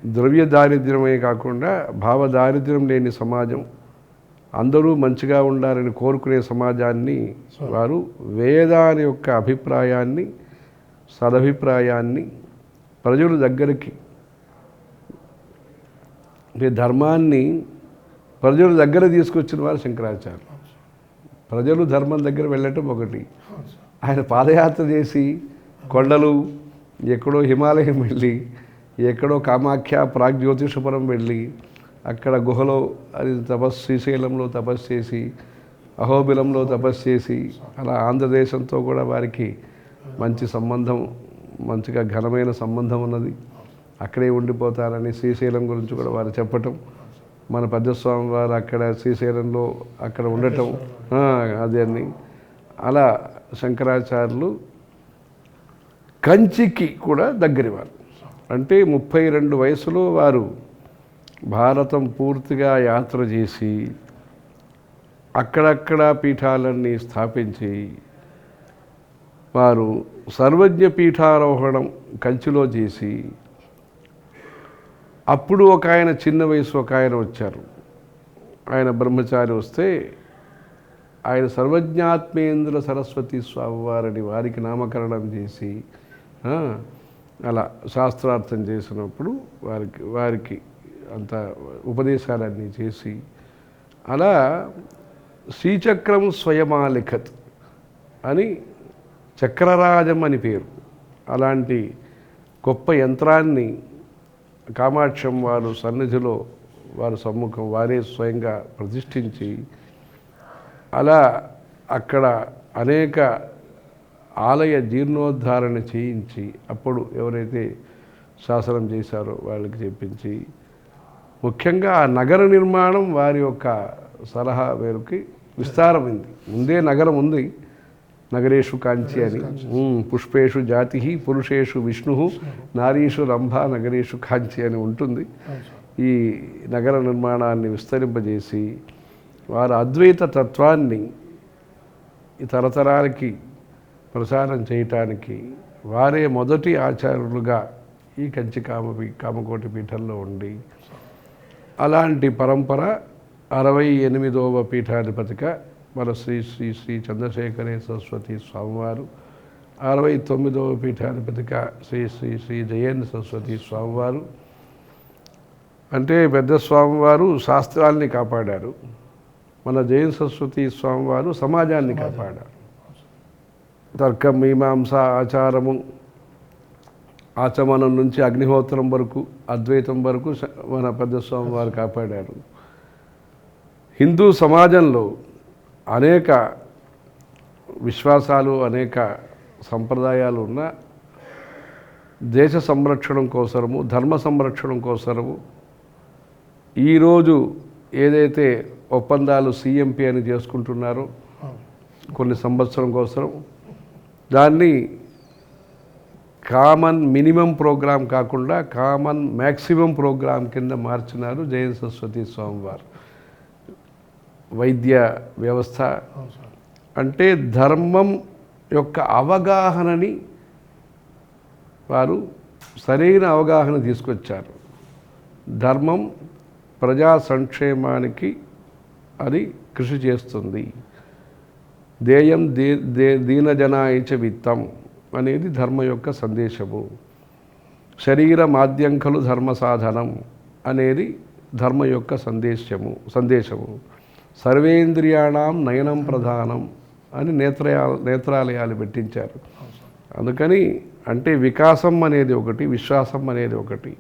ద్రవ్య దారిద్ర్యమే కాకుండా భావదారిద్ర్యం లేని సమాజం, అందరూ మంచిగా ఉండాలని కోరుకునే సమాజాన్ని వారు వేదాని యొక్క అభిప్రాయాన్ని సదభిప్రాయాన్ని ప్రజల దగ్గరికి, అంటే ధర్మాన్ని ప్రజల దగ్గర తీసుకొచ్చిన వారు శంకరాచార్యులు. ప్రజలు ధర్మం దగ్గర వెళ్ళటం ఒకటి, ఆయన పాదయాత్ర చేసి కొండలు ఎక్కడో హిమాలయం వెళ్ళి ఎక్కడో కామాఖ్య ప్రాగ్జ్యోతిషపురం వెళ్ళి అక్కడ గుహలో అది శ్రీశైలంలో తపస్సు చేసి అహోబిలంలో తపస్సు చేసి అలా ఆంధ్రదేశంతో కూడా వారికి మంచి సంబంధం, మంచిగా ఘనమైన సంబంధం ఉన్నది, అక్కడే ఉండిపోతారని శ్రీశైలం గురించి కూడా వారు చెప్పటం, మన పెద్దస్వామి వారు అక్కడ శ్రీశైలంలో అక్కడ ఉండటం అదే అని అలా శంకరాచార్యులు కంచికి కూడా దగ్గరి వారు. అంటే 32 వయసులో వారు భారతం పూర్తిగా యాత్ర చేసి అక్కడక్కడ పీఠాలన్నీ స్థాపించి వారు సర్వజ్ఞ పీఠారోహణం కంచిలో చేసి, అప్పుడు ఒక ఆయన చిన్న వయసు ఒక ఆయన వచ్చారు, ఆయన బ్రహ్మచారి వస్తే ఆయన సర్వజ్ఞాత్మేంద్ర సరస్వతి స్వామి వారిని వారికి నామకరణం చేసి అలా శాస్త్రార్థం చేసినప్పుడు వారికి అంత ఉపదేశాలన్నీ చేసి అలా శ్రీచక్రం స్వయమాలిఖత్ అని చక్రరాజం అని పేరు, అలాంటి గొప్ప యంత్రాన్ని కామాక్షం వారు సన్నిధిలో వారు సమ్ముఖం వారే స్వయంగా ప్రతిష్ఠించి అలా అక్కడ అనేక ఆలయ జీర్ణోద్ధారణ చేయించి అప్పుడు ఎవరైతే శాసనం చేశారో వాళ్ళకి చెప్పించి, ముఖ్యంగా ఆ నగర నిర్మాణం వారి యొక్క సలహా మేరకు విస్తారమైంది. ముందే నగరం ఉంది, నగరేషు కాంచి అని, పుష్పేషు జాతి పురుషేషు విష్ణు నారీషు రంభ నగరేషు కాంచి అని ఉంటుంది. ఈ నగర నిర్మాణాన్ని విస్తరింపజేసి వారు అద్వైత తత్వాన్ని ఈ తరతరాలకి ప్రసారం చేయటానికి వారే మొదటి ఆచార్యులుగా ఈ కంచి కామకోటి పీఠంలో ఉండి, అలాంటి పరంపర 68వ పీఠాధిపతిగా మన శ్రీ శ్రీ శ్రీ చంద్రశేఖరే సరస్వతి స్వామివారు, 69వ పీఠాధిపతిగా శ్రీ శ్రీ శ్రీ జయేంద్ర సరస్వతి స్వామివారు. అంటే పెద్ద స్వామివారు శాస్త్రాల్ని కాపాడారు, మన జయేంద్ర సరస్వతి స్వామివారు సమాజాన్ని కాపాడారు. తర్కం మీమాంస ఆచారము, ఆచమనం నుంచి అగ్నిహోత్రం వరకు, అద్వైతం వరకు మన పెద్ద స్వామి వారు కాపాడారు. హిందూ సమాజంలో అనేక విశ్వాసాలు, అనేక సంప్రదాయాలు ఉన్న దేశ సంరక్షణం కోసము, ధర్మ సంరక్షణం కోసము ఈరోజు ఏదైతే ఒప్పందాలు సిఎంపి అని చేసుకుంటున్నారో కొన్ని సంవత్సరం కోసం, దాన్ని కామన్ మినిమం ప్రోగ్రాం కాకుండా కామన్ మ్యాక్సిమం ప్రోగ్రాం కింద మార్చినారు జయంత సరస్వతి స్వామి వారు. వైద్య వ్యవస్థ అంటే ధర్మం యొక్క అవగాహనని వారు సరైన అవగాహన తీసుకొచ్చారు. ధర్మం ప్రజా సంక్షేమానికి అది కృషి చేస్తుంది. దేయం దీనజనాయచ విత్తం అనేది ధర్మ యొక్క సందేశము. శరీర మాద్యంకలు ధర్మ సాధనం అనేది ధర్మ యొక్క సందేశము. సర్వేంద్రియాణం నయనం ప్రధానం అని నేత్రాలయాలు పెట్టించారు. అందుకని అంటే వికాసం అనేది ఒకటి, విశ్వాసం అనేది ఒకటి.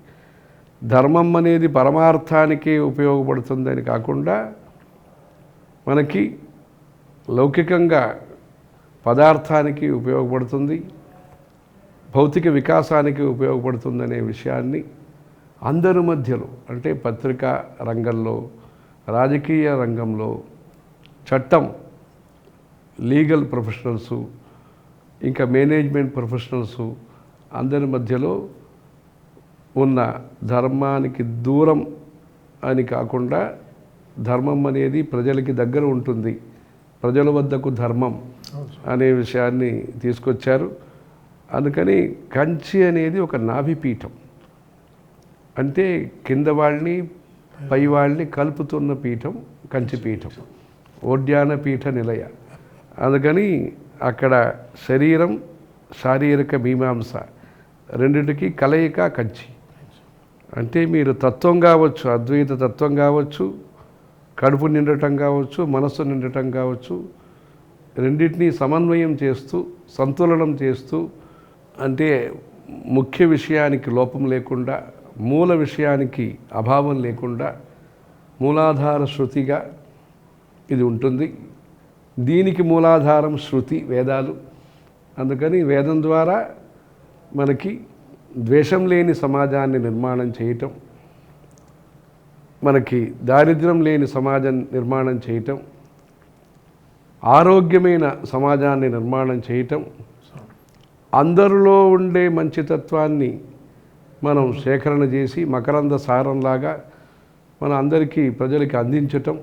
ధర్మం అనేది పరమార్థానికి ఉపయోగపడుతుందని కాకుండా మనకి లౌకికంగా పదార్థానికి ఉపయోగపడుతుంది, భౌతిక వికాసానికి ఉపయోగపడుతుందనే విషయాన్ని అందరి మధ్యలో అంటే పత్రికా రంగంలో, రాజకీయ రంగంలో, చట్టం, లీగల్ ప్రొఫెషనల్సు, ఇంకా మేనేజ్మెంట్ ప్రొఫెషనల్సు అందరి మధ్యలో ఉన్న ధర్మానికి దూరం అని కాకుండా ధర్మం అనేది ప్రజలకి దగ్గర ఉంటుంది, ప్రజల వద్దకు ధర్మం అనే విషయాన్ని తీసుకొచ్చారు. అందుకని కంచి అనేది ఒక నాభిపీఠం, అంటే కింద వాళ్ళని పై వాళ్ళని కలుపుతున్న పీఠం కంచిపీఠం, ఓడ్యాన పీఠ నిలయ. అందుకని అక్కడ శరీరం, శారీరక మీమాంస రెండిటికి కలయిక కంచి. అంటే మీరు తత్వం కావచ్చు, అద్వైత తత్వం కావచ్చు, కడుపు నిండటం కావచ్చు, మనస్సు నిండటం కావచ్చు, రెండింటినీ సమన్వయం చేస్తూ, సంతులనం చేస్తూ, అంటే ముఖ్య విషయానికి లోపం లేకుండా, మూల విషయానికి అభావం లేకుండా మూలాధార శృతిగా ఇది ఉంటుంది. దీనికి మూలాధారం శృతి, వేదాలు. అందుకని వేదం ద్వారా మనకి ద్వేషం లేని సమాజాన్ని నిర్మాణం చేయటం, మనకి దారిద్ర్యం లేని సమాజం నిర్మాణం చేయటం, ఆరోగ్యమైన సమాజాన్ని నిర్మాణం చేయటం, అందరిలో ఉండే మంచితత్వాన్ని మనం సేకరణ చేసి మకరంద సారంలాగా మన అందరికీ ప్రజలకి అందించటం.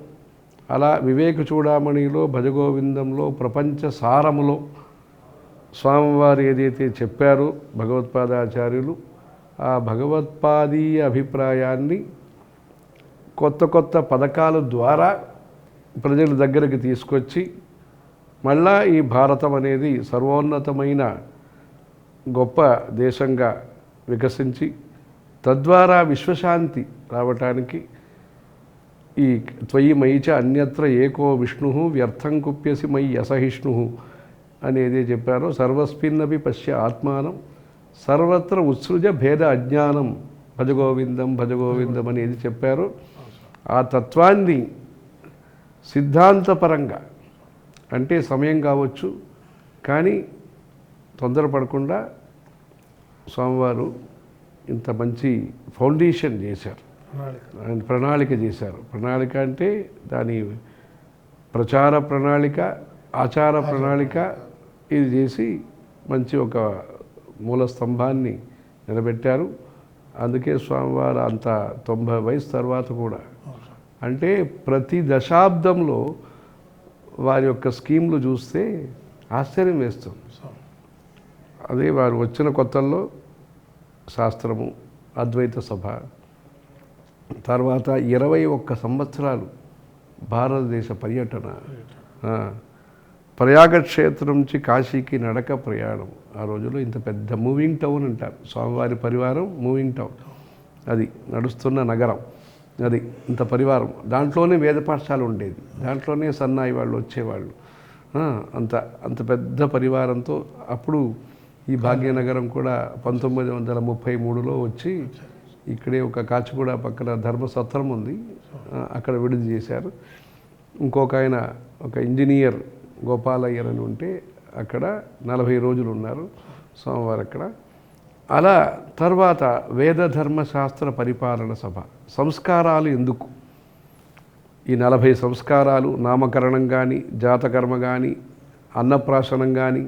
అలా వివేక చూడామణిలో, భజగోవిందంలో, ప్రపంచ సారములో స్వామివారు ఏదైతే చెప్పారో భగవత్పాదాచార్యులు, ఆ భగవత్పాదీయ అభిప్రాయాన్ని కొత్త కొత్త పథకాల ద్వారా ప్రజల దగ్గరికి తీసుకొచ్చి మళ్ళా ఈ భారతం అనేది సర్వోన్నతమైన గొప్ప దేశంగా వికసించి తద్వారా విశ్వశాంతి రావటానికి ఈ త్వయి మయిచ అన్యత్ర ఏకో విష్ణు వ్యర్థం కుప్యసి మయి అసహిష్ణు అనేది చెప్పారో, సర్వస్మిన్నపి పశ్య ఆత్మానం సర్వత్ర ఉత్సృజ భేద అజ్ఞానం భజగోవిందం భజగోవిందం అనేది చెప్పారో, ఆ తత్వాన్ని సిద్ధాంతపరంగా అంటే సమయం కావచ్చు కానీ తొందరపడకుండా స్వామివారు ఇంత మంచి ఫౌండేషన్ చేశారు, ఆయన ప్రణాళిక చేశారు. ప్రణాళిక అంటే దాని ప్రచార ప్రణాళిక, ఆచార ప్రణాళిక ఇది చేసి మంచి ఒక మూల స్తంభాన్ని నిలబెట్టారు. అందుకే స్వామివారు అంత 90 వయసు తర్వాత కూడా అంటే ప్రతి దశాబ్దంలో వారి యొక్క స్కీమ్లు చూస్తే ఆశ్చర్యం వేస్తుంది. అదే వారు వచ్చిన కొత్తల్లో శాస్త్రము, అద్వైత సభ, తర్వాత 21 సంవత్సరాలు భారతదేశ పర్యటన, ప్రయాగ క్షేత్రం నుంచి కాశీకి నడక ప్రయాణం. ఆ రోజుల్లో ఇంత పెద్ద మూవింగ్ టౌన్ అంటారు, స్వామివారి పరివారం మూవింగ్ టౌన్, అది నడుస్తున్న నగరం, అది ఇంత పరివారం. దాంట్లోనే వేద పాఠశాల ఉండేది, దాంట్లోనే సన్నాయి వాళ్ళు వచ్చేవాళ్ళు, అంత అంత పెద్ద పరివారంతో అప్పుడు ఈ భాగ్యనగరం కూడా 1933లో వచ్చి ఇక్కడే ఒక కాచిగూడ పక్కన ధర్మసత్రం ఉంది, అక్కడ విడుదల చేశారు. ఇంకొక ఆయన ఒక ఇంజనీర్ గోపాలయ్యర్ అని ఉంటే అక్కడ 40 రోజులు ఉన్నారు స్వామివారు అక్కడ. అలా తర్వాత వేద ధర్మశాస్త్ర పరిపాలన సభ, సంస్కారాలు ఎందుకు, ఈ 40 సంస్కారాలు, నామకరణం కానీ, జాతకర్మ కానీ, అన్నప్రాశనం కానీ,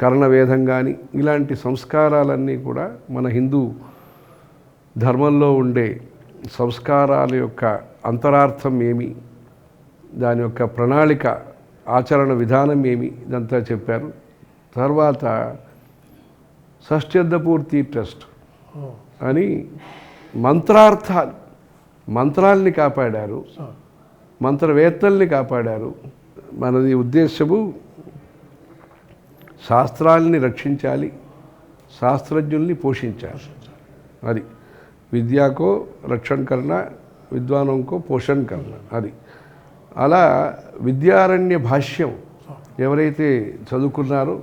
కర్ణవేదం కానీ, ఇలాంటి సంస్కారాలన్నీ కూడా మన హిందూ ధర్మంలో ఉండే సంస్కారాల యొక్క అంతరార్థం ఏమి, దాని యొక్క ప్రణాళిక, ఆచరణ విధానం ఏమి, ఇదంతా చెప్పారు. తర్వాత షష్ఠ్యర్థపూర్తి ట్రస్ట్ అని మంత్రాల్ని కాపాడారు, మంత్రవేత్తల్ని కాపాడారు. మనది ఉద్దేశము శాస్త్రాల్ని రక్షించాలి, శాస్త్రజ్ఞుల్ని పోషించాలి. అది విద్యాకో రక్షణ కర్ణ, విద్వానంకో పోషణ కర్ణ. అది అలా విద్యారణ్య భాష్యం ఎవరైతే చదువుకున్నారో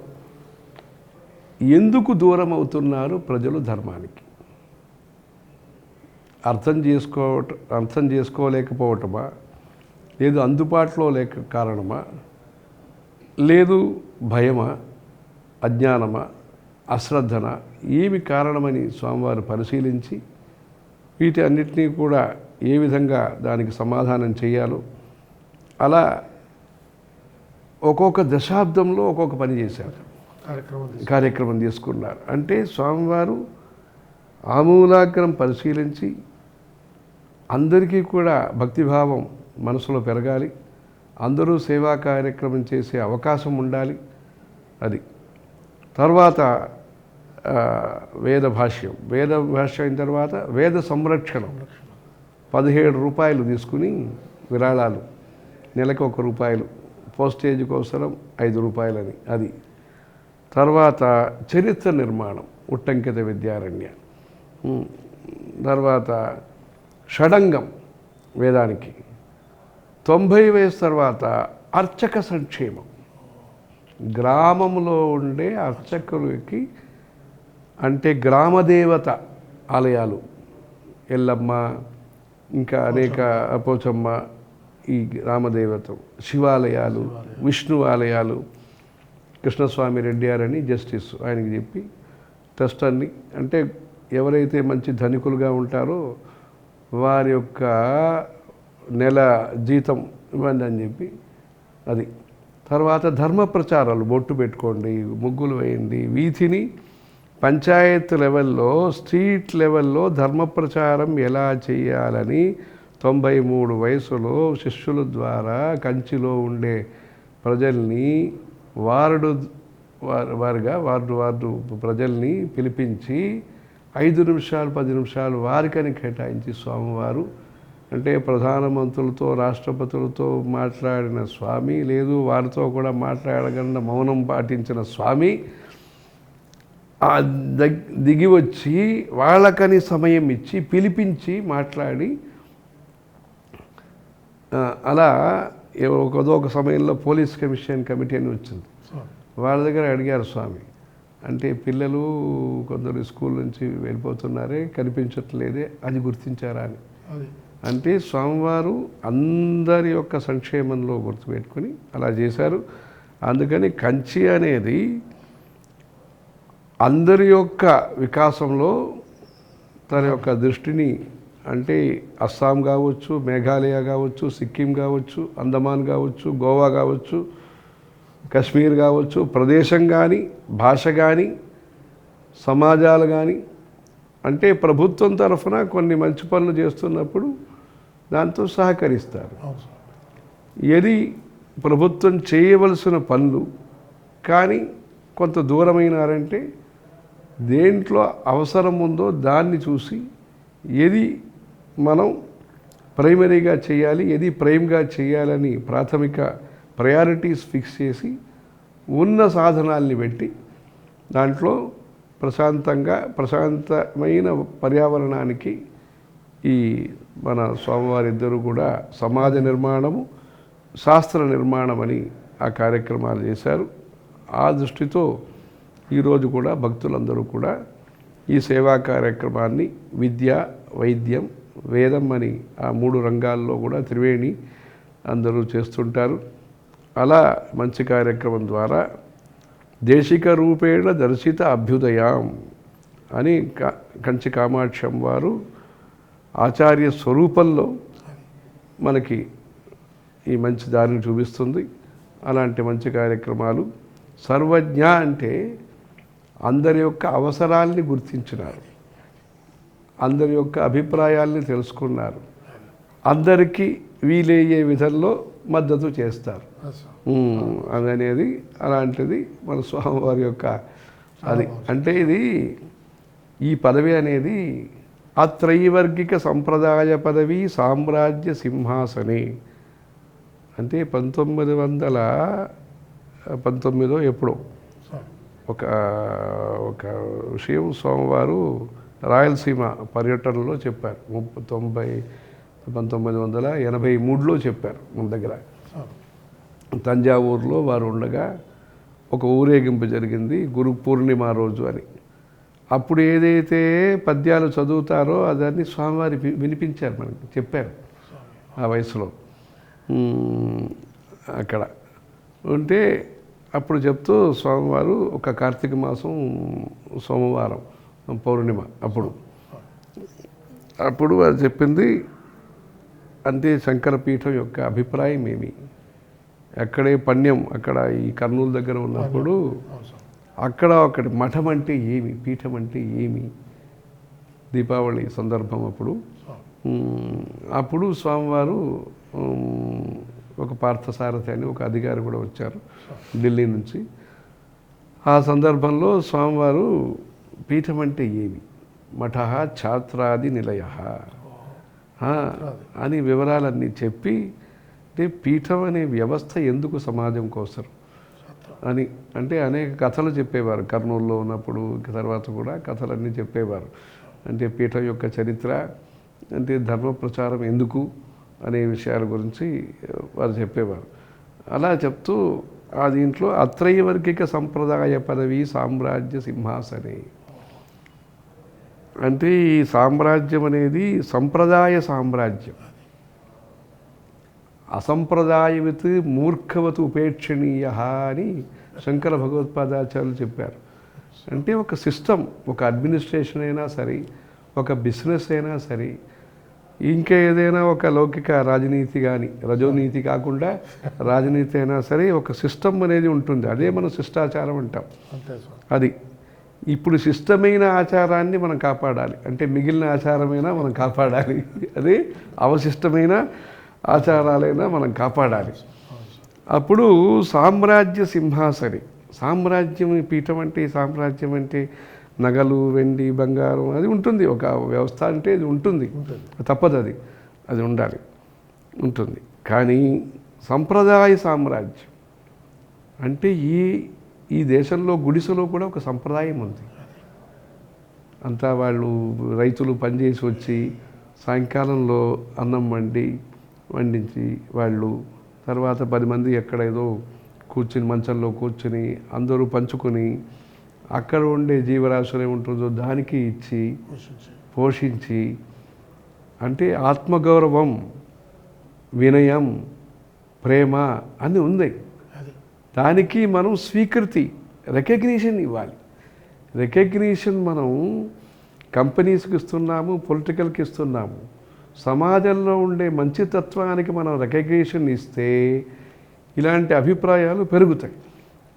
ఎందుకు దూరం అవుతున్నారు ప్రజలు ధర్మానికి, అర్థం చేసుకోలేకపోవటమా, లేదు అందుబాటులో లేక కారణమా, లేదు భయమా, అజ్ఞానమా, అశ్రద్ధన, ఏమి కారణమని స్వామివారు పరిశీలించి వీటి అన్నిటినీ కూడా ఏ విధంగా దానికి సమాధానం చేయాలో అలా ఒక్కొక్క దశాబ్దంలో ఒక్కొక్క పని చేశారు, కార్యక్రమం తీసుకున్నారు. అంటే స్వామివారు ఆమూలాగ్రం పరిశీలించి అందరికీ కూడా భక్తిభావం మనసులో పెరగాలి, అందరూ సేవా కార్యక్రమం చేసే అవకాశం ఉండాలి. అది తర్వాత వేద భాష్యం అయిన తర్వాత వేద సంరక్షణం 17 రూపాయలు తీసుకుని విరాళాలు, నెలకు ₹1, పోస్టేజ్ కోసరం 5 రూపాయలని. అది తర్వాత చరిత్ర నిర్మాణం, ఉట్టంకిత విద్యారణ్య. తర్వాత షడంగం వేదానికి 90 వయసు తర్వాత అర్చక సంక్షేమం, గ్రామంలో ఉండే అర్చకులకి, అంటే గ్రామదేవత ఆలయాలు, ఎల్లమ్మ, ఇంకా అనేక పోచమ్మ, ఈ గ్రామదేవత శివాలయాలు, విష్ణు ఆలయాలు, కృష్ణస్వామి రెడ్డియార్ అని జస్టిస్ ఆయనకి చెప్పి ట్రస్ట్ అన్ని, అంటే ఎవరైతే మంచి ధనికులుగా ఉంటారో వారి యొక్క నెల జీతం ఇవ్వండి అని చెప్పి. అది తర్వాత ధర్మ ప్రచారాలు, బొట్టు పెట్టుకోండి, ముగ్గులు వేయండి, వీధిని పంచాయత్ లెవెల్లో, స్ట్రీట్ లెవెల్లో ధర్మ ప్రచారం ఎలా చేయాలని 93 వయసులో శిష్యుల ద్వారా కంచిలో ఉండే ప్రజల్ని వార్డు ప్రజల్ని పిలిపించి 5 నిమిషాలు 10 నిమిషాలు వారికని కేటాయించి స్వామివారు, అంటే ప్రధానమంత్రులతో రాష్ట్రపతులతో మాట్లాడిన స్వామి, లేదు వారితో కూడా మాట్లాడగల మౌనం పాటించిన స్వామి దిగి వచ్చి వాళ్ళకని సమయం ఇచ్చి పిలిపించి మాట్లాడి, అలా ఒక సమయంలో పోలీస్ కమిషన్ కమిటీ అని వచ్చింది. వాళ్ళ దగ్గర అడిగారు స్వామి, అంటే పిల్లలు కొందరు స్కూల్ నుంచి వెళ్ళిపోతున్నారే, కనిపించట్లేదే, అది గుర్తించారా అని. అంటే స్వామివారు అందరి యొక్క సంక్షేమంలో గుర్తుపెట్టుకుని అలా చేశారు. అందుకని కంచి అనేది అందరి యొక్క వికాసంలో తన యొక్క దృష్టిని, అంటే అస్సాం కావచ్చు, మేఘాలయ కావచ్చు, సిక్కిం కావచ్చు, అండమాన్ కావచ్చు, గోవా కావచ్చు, కశ్మీర్ కావచ్చు, ప్రదేశం కానీ, భాష కానీ, సమాజాలు కానీ, అంటే ప్రభుత్వం తరఫున కొన్ని మంచి పనులు చేస్తున్నప్పుడు దాంతో సహకరిస్తారు. ఏది ప్రభుత్వం చేయవలసిన పనులు కానీ కొంత దూరమైనారంటే దేంట్లో అవసరం ఉందో దాన్ని చూసి ఏది మనం ప్రైమరీగా చేయాలి, ఏది ప్రైమ్గా చేయాలని ప్రాథమిక ప్రయారిటీస్ ఫిక్స్ చేసి ఉన్న సాధనాల్ని పెట్టి దాంట్లో ప్రశాంతమైన పర్యావరణానికి ఈ మన స్వామివారిద్దరూ కూడా సమాజ నిర్మాణము, శాస్త్ర నిర్మాణం అని ఆ కార్యక్రమాలు చేశారు. ఆ దృష్టితో ఈరోజు కూడా భక్తులందరూ కూడా ఈ సేవా కార్యక్రమాన్ని విద్య, వైద్యం, వేదం అని ఆ 3 రంగాల్లో కూడా త్రివేణి అందరూ చేస్తుంటారు. అలా మంచి కార్యక్రమం ద్వారా దేశిక రూపేణ దర్శిత అభ్యుదయం అని కంచి కామాక్షం వారు ఆచార్య స్వరూపంలో మనకి ఈ మంచి దారిని చూపిస్తుంది. అలాంటి మంచి కార్యక్రమాలు. సర్వజ్ఞ అంటే అందరి యొక్క అవసరాల్ని గుర్తించినారు, అందరి యొక్క అభిప్రాయాల్ని తెలుసుకున్నారు, అందరికీ వీలయ్యే విధంలో మద్దతు చేస్తారు అనేది అలాంటిది మన స్వామివారి యొక్క అది. అంటే ఇది ఈ పదవి అనేది అత్రైవర్గిక సంప్రదాయ పదవి సామ్రాజ్య సింహాసనే అంటే 1919 ఎప్పుడో ఒక విషయం స్వామివారు రాయలసీమ పర్యటనలో చెప్పారు. 1983లో చెప్పారు. మన దగ్గర తంజావూరులో వారు ఉండగా ఒక ఊరేగింపు జరిగింది గురు పూర్ణిమ రోజు అని. అప్పుడు ఏదైతే పద్యాలు చదువుతారో అదాన్ని స్వామివారి వినిపించారు, మనకి చెప్పారు ఆ వయసులో. అక్కడ ఉంటే అప్పుడు చెప్తూ స్వామివారు ఒక కార్తీక మాసం సోమవారం పౌర్ణిమ అప్పుడు వారు చెప్పింది అంటే శంకరపీఠం యొక్క అభిప్రాయం ఏమి, అక్కడే పణ్యం అక్కడ ఈ కర్నూలు దగ్గర ఉన్నప్పుడు అక్కడ ఒకటి మఠం అంటే ఏమి, పీఠం అంటే ఏమి, దీపావళి సందర్భం అప్పుడు స్వామివారు ఒక పార్థసారథి అని ఒక అధికారి కూడా వచ్చారు ఢిల్లీ నుంచి. ఆ సందర్భంలో స్వామివారు పీఠం అంటే ఏమి, మఠ ఛాత్రాది నిలయ అని వివరాలన్నీ చెప్పి అంటే పీఠం అనే వ్యవస్థ ఎందుకు సమాజం కోసం అని అంటే అనేక కథలు చెప్పేవారు. కర్నూలులో ఉన్నప్పుడు తర్వాత కూడా కథలన్నీ చెప్పేవారు. అంటే పీఠం యొక్క చరిత్ర, అంటే ధర్మ ప్రచారం ఎందుకు అనే విషయాల గురించి వారు చెప్పేవారు. అలా చెప్తూ ఆ దీంట్లో అత్రైవర్గిక సంప్రదాయ పదవి సామ్రాజ్య సింహాసనే అంటే ఈ సామ్రాజ్యం అనేది సంప్రదాయ సామ్రాజ్యం, అసంప్రదాయవత్ మూర్ఖవత్ ఉపేక్షణీయ అని శంకర భగవత్పాదాచార్యులు చెప్పారు. అంటే ఒక సిస్టమ్, ఒక అడ్మినిస్ట్రేషన్ అయినా సరే, ఒక బిజినెస్ అయినా సరే, ఇంకా ఏదైనా ఒక లౌకిక రాజనీతి కానీ రజోనీతి కాకుండా రాజనీతి అయినా సరే ఒక సిస్టమ్ అనేది ఉంటుంది. అదే మనం శిష్టాచారం అంటాం. అది ఇప్పుడు శిష్టమైన ఆచారాన్ని మనం కాపాడాలి, అంటే మిగిలిన ఆచారమైనా మనం కాపాడాలి, అదే అవశిష్టమైన ఆచారాలైనా మనం కాపాడాలి. అప్పుడు సామ్రాజ్య సింహాసని, సామ్రాజ్యం పీఠం అంటే సామ్రాజ్యం అంటే నగలు, వెండి, బంగారం అది ఉంటుంది. ఒక వ్యవస్థ అంటే అది ఉంటుంది, తప్పదు, అది ఉండాలి, ఉంటుంది. కానీ సంప్రదాయ సామ్రాజ్యం అంటే ఈ దేశంలో గుడిసెలో కూడా ఒక సంప్రదాయం ఉంది. అంతా వాళ్ళు రైతులు పనిచేసి వచ్చి సాయంకాలంలో అన్నం వండించి వాళ్ళు తర్వాత 10 మంది ఎక్కడ ఏదో కూర్చుని మంచంలో కూర్చుని అందరూ పంచుకొని అక్కడ ఉండే జీవరాశులు ఏముంటుందో దానికి ఇచ్చి పోషించి, అంటే ఆత్మగౌరవం, వినయం, ప్రేమ అన్నీ ఉంది. దానికి మనం స్వీకృతి, రికగ్నిషన్ ఇవ్వాలి. రికగ్నిషన్ మనం కంపెనీస్కి ఇస్తున్నాము, పొలిటికల్కి ఇస్తున్నాము. సమాజంలో ఉండే మంచితత్వానికి మనం రికగ్నిషన్ ఇస్తే ఇలాంటి అభిప్రాయాలు పెరుగుతాయి.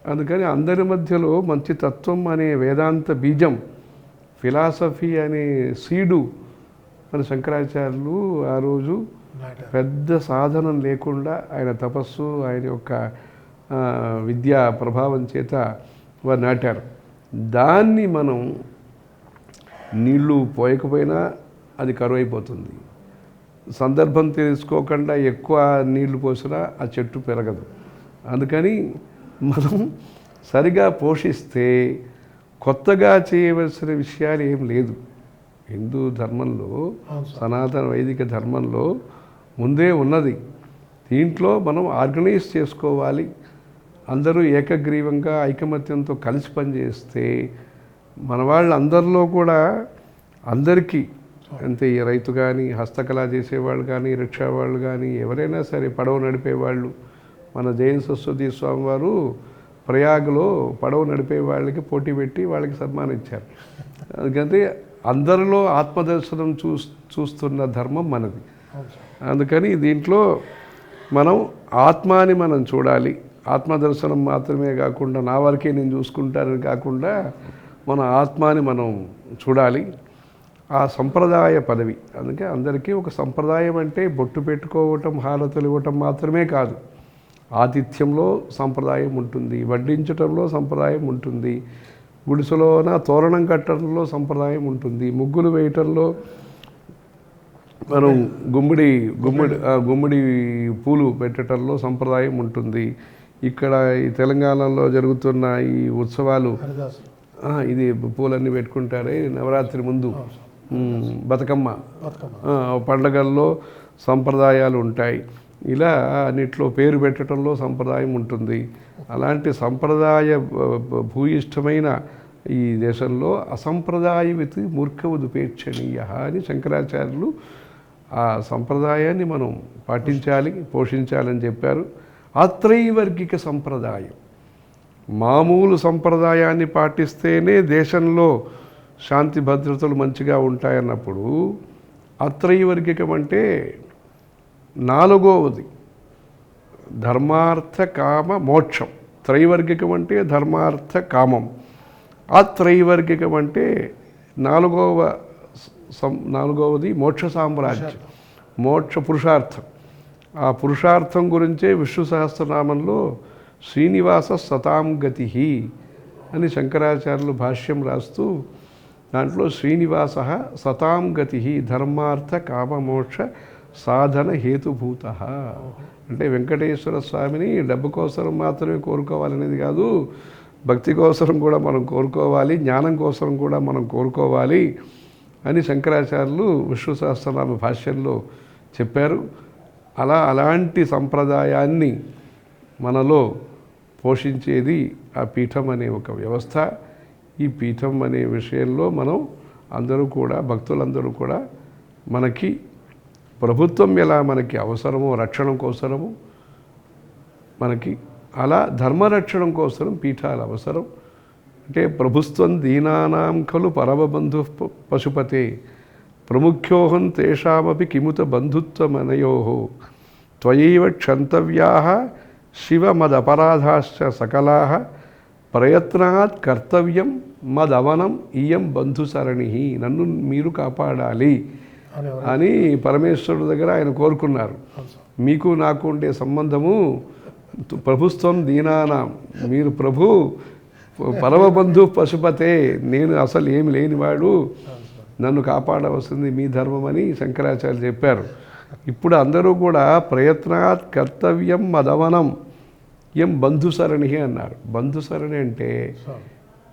అందుకని అందరి మధ్యలో మంచితత్వం అనే వేదాంత బీజం, ఫిలాసఫీ అనే సీడు మన శంకరాచార్యులు ఆ రోజు పెద్ద సాధనం లేకుండా ఆయన తపస్సు, ఆయన యొక్క విద్యా ప్రభావం చేత వారు నాటారు. దాన్ని మనం నీళ్లు పోయకపోయినా అది కరువైపోతుంది. సందర్భం తెలుసుకోకుండా ఎక్కువ నీళ్లు పోసినా ఆ చెట్టు పెరగదు. అందుకని మనం సరిగా పోషిస్తే కొత్తగా చేయవలసిన విషయాలు ఏం లేదు. హిందూ ధర్మంలో, సనాతన వైదిక ధర్మంలో ముందే ఉన్నది. దీంట్లో మనం ఆర్గనైజ్ చేసుకోవాలి, అందరూ ఏకగ్రీవంగా ఐకమత్యంతో కలిసి పనిచేస్తే మన వాళ్ళు అందరిలో కూడా అందరికీ అంటే ఈ రైతు కానీ హస్తకళ చేసేవాళ్ళు కానీ రిక్షా వాళ్ళు కానీ ఎవరైనా సరే పడవ నడిపేవాళ్ళు మన జైన్ సరస్వతి స్వామి వారు ప్రయాగ్లో పడవ నడిపే వాళ్ళకి పోటీ పెట్టి వాళ్ళకి సన్మానం ఇచ్చారు. అందుకంటే అందరిలో ఆత్మదర్శనం చూస్తున్న ధర్మం మనది. అందుకని దీంట్లో మనం ఆత్మాని మనం చూడాలి. ఆత్మదర్శనం మాత్రమే కాకుండా నా వరకే నేను చూసుకుంటానని కాకుండా మన ఆత్మాని మనం చూడాలి. ఆ సంప్రదాయ పదవి అందుకే అందరికీ ఒక సంప్రదాయం అంటే బొట్టు పెట్టుకోవటం హారతులు ఇవ్వటం మాత్రమే కాదు. ఆతిథ్యంలో సంప్రదాయం ఉంటుంది, వడ్డించటంలో సంప్రదాయం ఉంటుంది, గుడిసెలోన తోరణం కట్టడంలో సంప్రదాయం ఉంటుంది, ముగ్గులు వేయటంలో మనం గుమ్మడి పూలు పెట్టడంలో సంప్రదాయం ఉంటుంది. ఇక్కడ ఈ తెలంగాణలో జరుగుతున్న ఈ ఉత్సవాలు ఇది పూలన్నీ పెట్టుకుంటారే నవరాత్రి ముందు బతుకమ్మ పండగల్లో సంప్రదాయాలు ఉంటాయి. ఇలా అన్నిట్లో పేరు పెట్టడంలో సంప్రదాయం ఉంటుంది. అలాంటి సంప్రదాయ భూయిష్టమైన ఈ దేశంలో అసంప్రదాయవితి మూర్ఖవుదుపేక్షణీయ అని శంకరాచార్యులు ఆ సంప్రదాయాన్ని మనం పాటించాలి, పోషించాలని చెప్పారు. ఆత్రైవర్గిక సంప్రదాయం మామూలు సంప్రదాయాన్ని పాటిస్తేనే దేశంలో శాంతి భద్రతలు మంచిగా ఉంటాయన్నప్పుడు అత్రైవర్గికం అంటే నాలుగవది ధర్మార్థ కామ మోక్షం. త్రైవర్గికం అంటే ధర్మార్థ కామం. అత్రైవర్గికం అంటే నాలుగవది మోక్ష సామ్రాజ్యం, మోక్ష పురుషార్థం. ఆ పురుషార్థం గురించే విష్ణు సహస్రనామంలో శ్రీనివాస సతాం గతి అని శంకరాచార్యులు భాష్యం రాస్తూ దాంట్లో శ్రీనివాస సతాం గతి ధర్మార్థ కామమోక్ష సాధన హేతుభూత అంటే వెంకటేశ్వర స్వామిని డబ్బు కోసం మాత్రమే కోరుకోవాలనేది కాదు, భక్తి కోసం కూడా మనం కోరుకోవాలి, జ్ఞానం కోసం కూడా మనం కోరుకోవాలి అని శంకరాచార్యులు విష్ణు సహస్రనామ భాష్యంలో చెప్పారు. అలాంటి సంప్రదాయాన్ని మనలో పోషించేది ఆ పీఠం అనే ఒక వ్యవస్థ. ఈ పీఠం అనే విషయంలో మనం అందరూ కూడా భక్తులందరూ కూడా మనకి ప్రభుత్వం ఎలా మనకి అవసరమో రక్షణ కోసరము మనకి అలా ధర్మరక్షణం కోసం పీఠాలు అవసరం. అంటే ప్రభుత్వం దీనానాం ఖలు పరమబంధు పశుపతే ప్రముఖ్యోహం తేషామపి కిముత బంధుత్వమనయో త్వయైవ క్షంతవ్యాః శివమదపరాధాశ్చ సకలాః ప్రయత్నాత్ కర్తవ్యం మదవనం ఇయం బంధుసరణి. నన్ను మీరు కాపాడాలి అని పరమేశ్వరుడు దగ్గర ఆయన కోరుకున్నారు. మీకు నాకు ఉండే సంబంధము ప్రభుత్వం దీనానాం, మీరు ప్రభు పరమబంధు పశుపతే, నేను అసలు ఏమి లేనివాడు, నన్ను కాపాడవలసింది మీ ధర్మం అని శంకరాచార్యులు చెప్పారు. ఇప్పుడు అందరూ కూడా ప్రయత్నాత్ కర్తవ్యం మదవనం ఎం బంధుసరణి అన్నారు. బంధుసరణి అంటే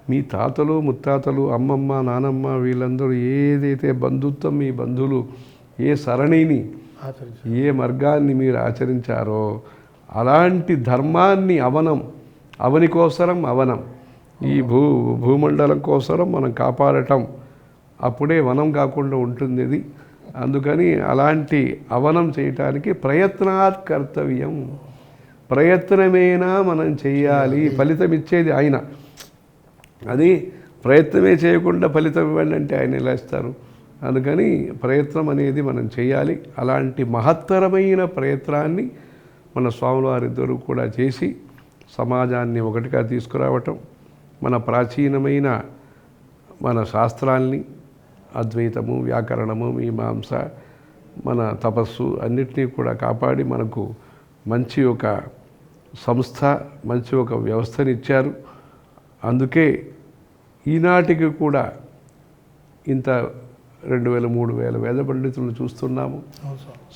మీ తాతలు ముత్తాతలు అమ్మమ్మ నానమ్మ వీళ్ళందరూ ఏదైతే బంధుత్వం మీ బంధువులు ఏ సరణిని ఏ మార్గాన్ని మీరు ఆచరించారో అలాంటి ధర్మాన్ని అవని కోసరం అవనం ఈ భూమండలం కోసరం మనం కాపాడటం, అప్పుడే వనం కాకుండా ఉంటుంది ఇది. అందుకని అలాంటి అవనం చేయటానికి ప్రయత్నాత్ కర్తవ్యం, ప్రయత్నమేనా మనం చేయాలి, ఫలితం ఇచ్చేది ఆయన. అది ప్రయత్నమే చేయకుండా ఫలితం ఇవ్వండి అంటే ఆయన ఎలా ఇస్తారు? అందుకని ప్రయత్నం అనేది మనం చేయాలి. అలాంటి మహత్తరమైన ప్రయత్నాన్ని మన స్వాముల వారిద్దరూ కూడా చేసి సమాజాన్ని ఒకటిగా తీసుకురావటం, మన ప్రాచీనమైన మన శాస్త్రాల్ని అద్వైతము వ్యాకరణము మీమాంస మన తపస్సు అన్నిటినీ కూడా కాపాడి మనకు మంచి ఒక సంస్థ మంచి ఒక వ్యవస్థనిచ్చారు. అందుకే ఈనాటికి కూడా ఇంత 2000 3000 వేద పండితులను చూస్తున్నాము,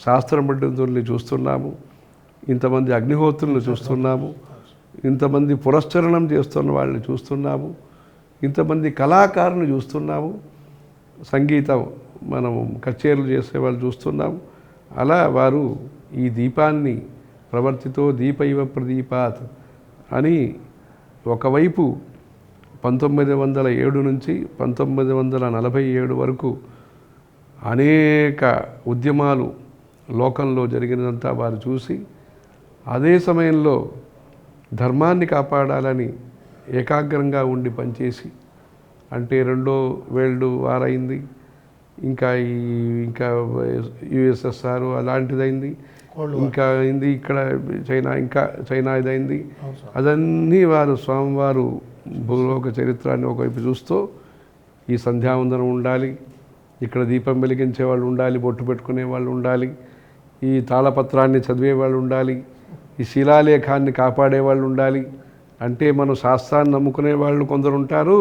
శాస్త్ర పండితుల్ని చూస్తున్నాము, ఇంతమంది అగ్నిహోత్రులను చూస్తున్నాము, ఇంతమంది పురస్చరణం చేస్తున్న వాళ్ళని చూస్తున్నాము, ఇంతమంది కళాకారులను చూస్తున్నాము, సంగీతం మనం కచేరీలు చేసే వాళ్ళు చూస్తున్నాము. అలా వారు ఈ దీపాన్ని ప్రవర్తితో దీపైవ ప్రదీపాత్ అని ఒకవైపు 1907 నుంచి 1947 వరకు అనేక ఉద్యమాలు లోకంలో జరిగినంతా వారు చూసి అదే సమయంలో ధర్మాన్ని కాపాడాలని ఏకాగ్రంగా ఉండి పనిచేసి, అంటే రెండో వరల్డ్ వార్ అయింది, ఇంకా యుఎస్ఎస్ఆర్ అలాంటిదైంది, ఇంకా అయింది ఇక్కడ చైనా ఇదైంది. అదన్నీ వారు స్వామివారు భూలోక చరిత్రాన్ని ఒకవైపు చూస్తూ ఈ సంధ్యావందనం ఉండాలి, ఇక్కడ దీపం వెలిగించే వాళ్ళు ఉండాలి, బొట్టు పెట్టుకునే వాళ్ళు ఉండాలి, ఈ తాళపత్రాన్ని చదివే వాళ్ళు ఉండాలి, ఈ శిలాలేఖాన్ని కాపాడే వాళ్ళు ఉండాలి. అంటే మనం శాస్త్రాన్ని నమ్ముకునే వాళ్ళు కొందరు ఉంటారు,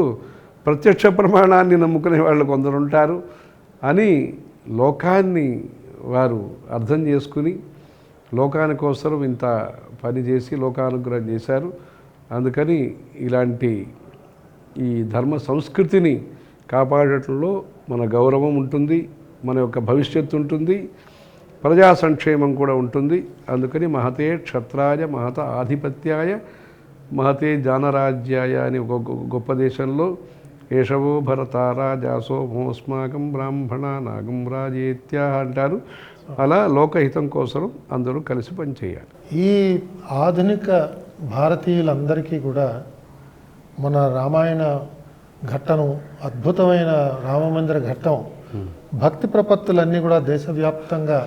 ప్రత్యక్ష ప్రమాణాన్ని నమ్ముకునే వాళ్ళు కొందరు ఉంటారు అని లోకాన్ని వారు అర్థం చేసుకుని లోకానికోసం ఇంత పని చేసి లోకానుగ్రహం చేశారు. అందుకని ఇలాంటి ఈ ధర్మ సంస్కృతిని కాపాడటంలో మన గౌరవం ఉంటుంది, మన యొక్క భవిష్యత్తు ఉంటుంది, ప్రజా సంక్షేమం కూడా ఉంటుంది. అందుకని మహతే క్షత్రాయ మహత ఆధిపత్యాయ మహతే జానరాజ్యాయ అని ఒక గొప్ప దేశంలో ఏషవో భరతారాజాసో మోస్మాకం బ్రాహ్మణ నాగం రాజేత్య అంటారు. అలా లోకహితం కోసం అందరూ కలిసి పనిచేయాలి. ఈ ఆధునిక భారతీయులందరికీ కూడా మన రామాయణ ఘట్టం, అద్భుతమైన రామమందిర ఘట్టం, భక్తి ప్రపత్తులన్నీ కూడా దేశవ్యాప్తంగా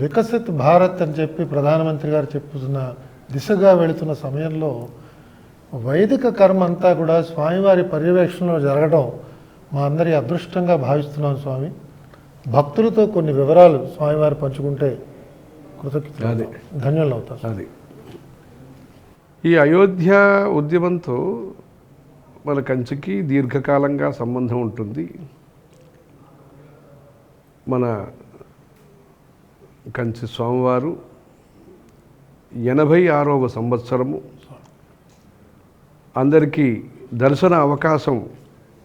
వికసిత్ భారత్ అని చెప్పి ప్రధానమంత్రి గారు చెప్తున్న దిశగా వెళుతున్న సమయంలో వైదిక కర్మ అంతా కూడా స్వామివారి పర్యవేక్షణలో జరగడం మా అందరి అదృష్టంగా భావిస్తున్నాం. స్వామి, భక్తులతో కొన్ని వివరాలు స్వామివారు పంచుకుంటే కృతజ్ఞతలు, ధన్యులు అవుతారు. అది ఈ అయోధ్య ఉద్యమంతో మన కంచికి దీర్ఘకాలంగా సంబంధం ఉంటుంది. మన కంచి స్వామివారు 86వ సంవత్సరము అందరికీ దర్శన అవకాశం,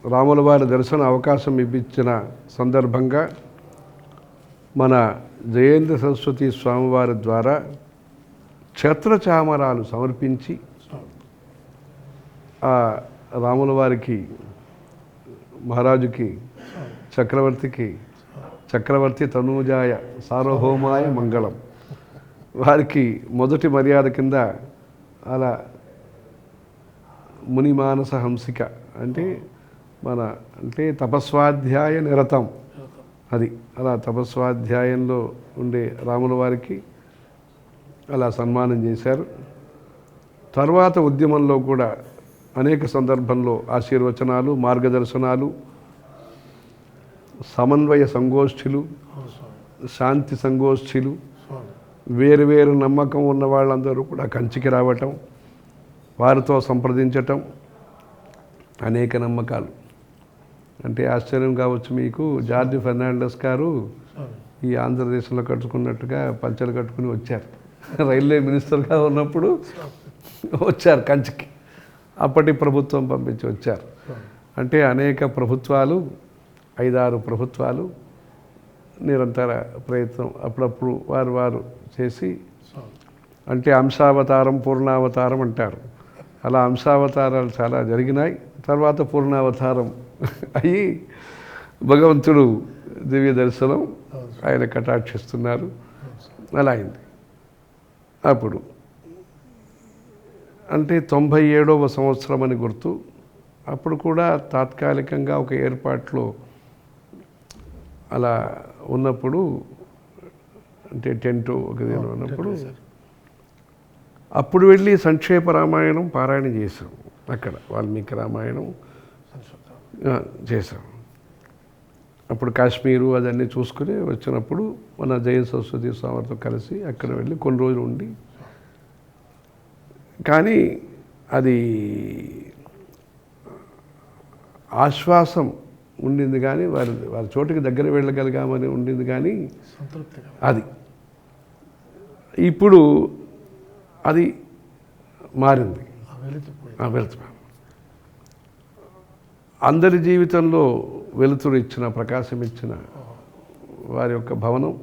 రాముల వారి దర్శన అవకాశం ఇప్పించిన సందర్భంగా మన జయేంద్ర సరస్వతి స్వామివారి ద్వారా ఛత్రచామరాలు సమర్పించి ఆ రాముల వారికి, మహారాజుకి, చక్రవర్తి తనూజాయ సార్వభౌమాయ మంగళం, వారికి మొదటి మర్యాద కింద అలా మునిమానస హంసిక అంటే తపస్వాధ్యాయ నిరతం, అది అలా తపస్వాధ్యాయంలో ఉండే రాముల వారికి అలా సన్మానం చేశారు. తర్వాత ఉద్యమంలో కూడా అనేక సందర్భంలో ఆశీర్వచనాలు, మార్గదర్శనాలు, సమన్వయ సంగోష్ఠులు, శాంతి సంగోష్ఠులు, వేరు నమ్మకం ఉన్న వాళ్ళందరూ కూడా కంచికి రావటం, వారితో సంప్రదించటం, అనేక నమ్మకాలు. అంటే ఆశ్చర్యం కావచ్చు మీకు, జార్జ్ ఫెర్నాండెస్ గారు ఈ ఆంధ్రదేశంలో కట్టుకున్నట్టుగా పంచలు కట్టుకుని వచ్చారు. రైల్వే మినిస్టర్గా ఉన్నప్పుడు వచ్చారు కంచికి, అప్పటి ప్రభుత్వం పంపించి వచ్చారు. అంటే అనేక ప్రభుత్వాలు, 5-6 ప్రభుత్వాలు నిరంతర ప్రయత్నం అప్పుడప్పుడు వారు చేసి, అంటే అంశావతారం పూర్ణావతారం అంటారు, అలా అంశావతారాలు చాలా జరిగినాయి. తర్వాత పూర్ణావతారం అయ్యి భగవంతుడు దివ్య దర్శనం ఆయన కటాక్షిస్తున్నారు, అలా అయింది. అప్పుడు అంటే 97వ సంవత్సరం అని గుర్తు. అప్పుడు కూడా తాత్కాలికంగా ఒక ఏర్పాట్లో అలా ఉన్నప్పుడు, అంటే టెంటు ఒక నేను ఉన్నప్పుడు అప్పుడు వెళ్ళి సంక్షేప రామాయణం పారాయణ చేశాం. అక్కడ వాల్మీకి రామాయణం చేశాం. అప్పుడు కాశ్మీరు అదన్నీ చూసుకుని వచ్చినప్పుడు మన జయ సరస్వతి స్వామితో కలిసి అక్కడ వెళ్ళి కొన్ని రోజులు ఉండి, కానీ అది ఆశ్వాసం ఉండింది, కానీ వారి చోటుకి దగ్గర వెళ్ళగలిగామని ఉండింది, కానీ అది ఇప్పుడు అది మారింది. వెలుతురు అందరి జీవితంలో వెలుతురు ఇచ్చిన, ప్రకాశం ఇచ్చిన వారి యొక్క భవనం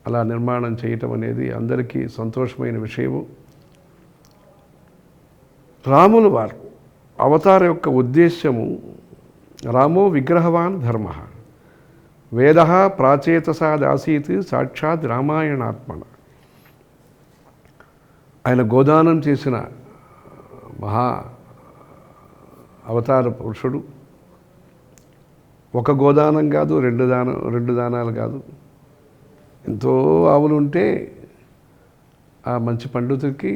అలా నిర్మాణం చేయటం అనేది అందరికీ సంతోషమైన విషయము. రాములు వారు అవతార యొక్క ఉద్దేశ్యము రామో విగ్రహవాన్ ధర్మ వేద ప్రాచేతసాదాసీత్ సాక్షాత్ రామాయణాత్మన. ఆయన గోదానం చేసిన మహా అవతార పురుషుడు. ఒక గోదానం కాదు, రెండు దానాలు కాదు, ఎంతో ఆవులు ఉంటే ఆ మంచి పండితుడికి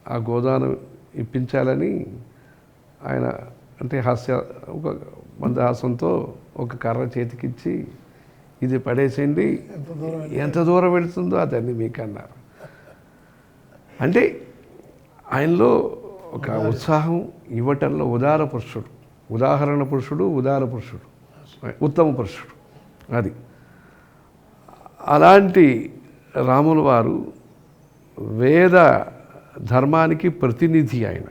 ఆ గోదానం ఇప్పించాలని ఆయన అంటే ఒక మందహాసంతో ఒక కర్ర చేతికిచ్చి ఇది పడేసేయండి, ఎంత దూరం వెళుతుందో అతన్ని మీకు అన్నారు. అంటే ఆయనలో ఒక ఉత్సాహం ఇవ్వటంలో ఉదార పురుషుడు, ఉదాహరణ పురుషుడు, ఉదార పురుషుడు, ఉత్తమ పురుషుడు. అది అలాంటి రాముల వారు వేద ధర్మానికి ప్రతినిధి. ఆయన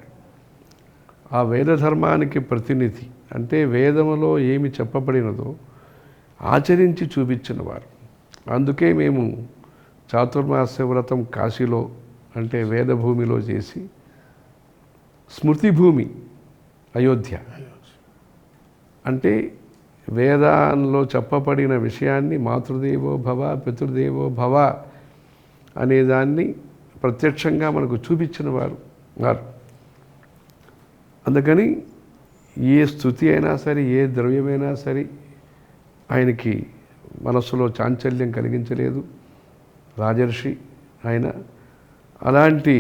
ఆ వేద ధర్మానికి ప్రతినిధి అంటే వేదములో ఏమి చెప్పబడినదో ఆచరించి చూపించినవారు. అందుకే మేము చాతుర్మాస్య వ్రతం కాశీలో అంటే వేద భూమిలో చేసి, స్మృతి భూమి అయోధ్య అంటే వేదాల్లో చెప్పబడిన విషయాన్ని మాతృదేవో భవ పితృదేవో భవ అనేదాన్ని ప్రత్యక్షంగా మనకు చూపించిన వారు. అందుకని ఏ స్తుతి అయినా సరే, ఏ ద్రవ్యమైనా సరే ఆయనకి మనస్సులో చాంచల్యం కలిగించలేదు. రాజర్షి ఆయన. అలాంటి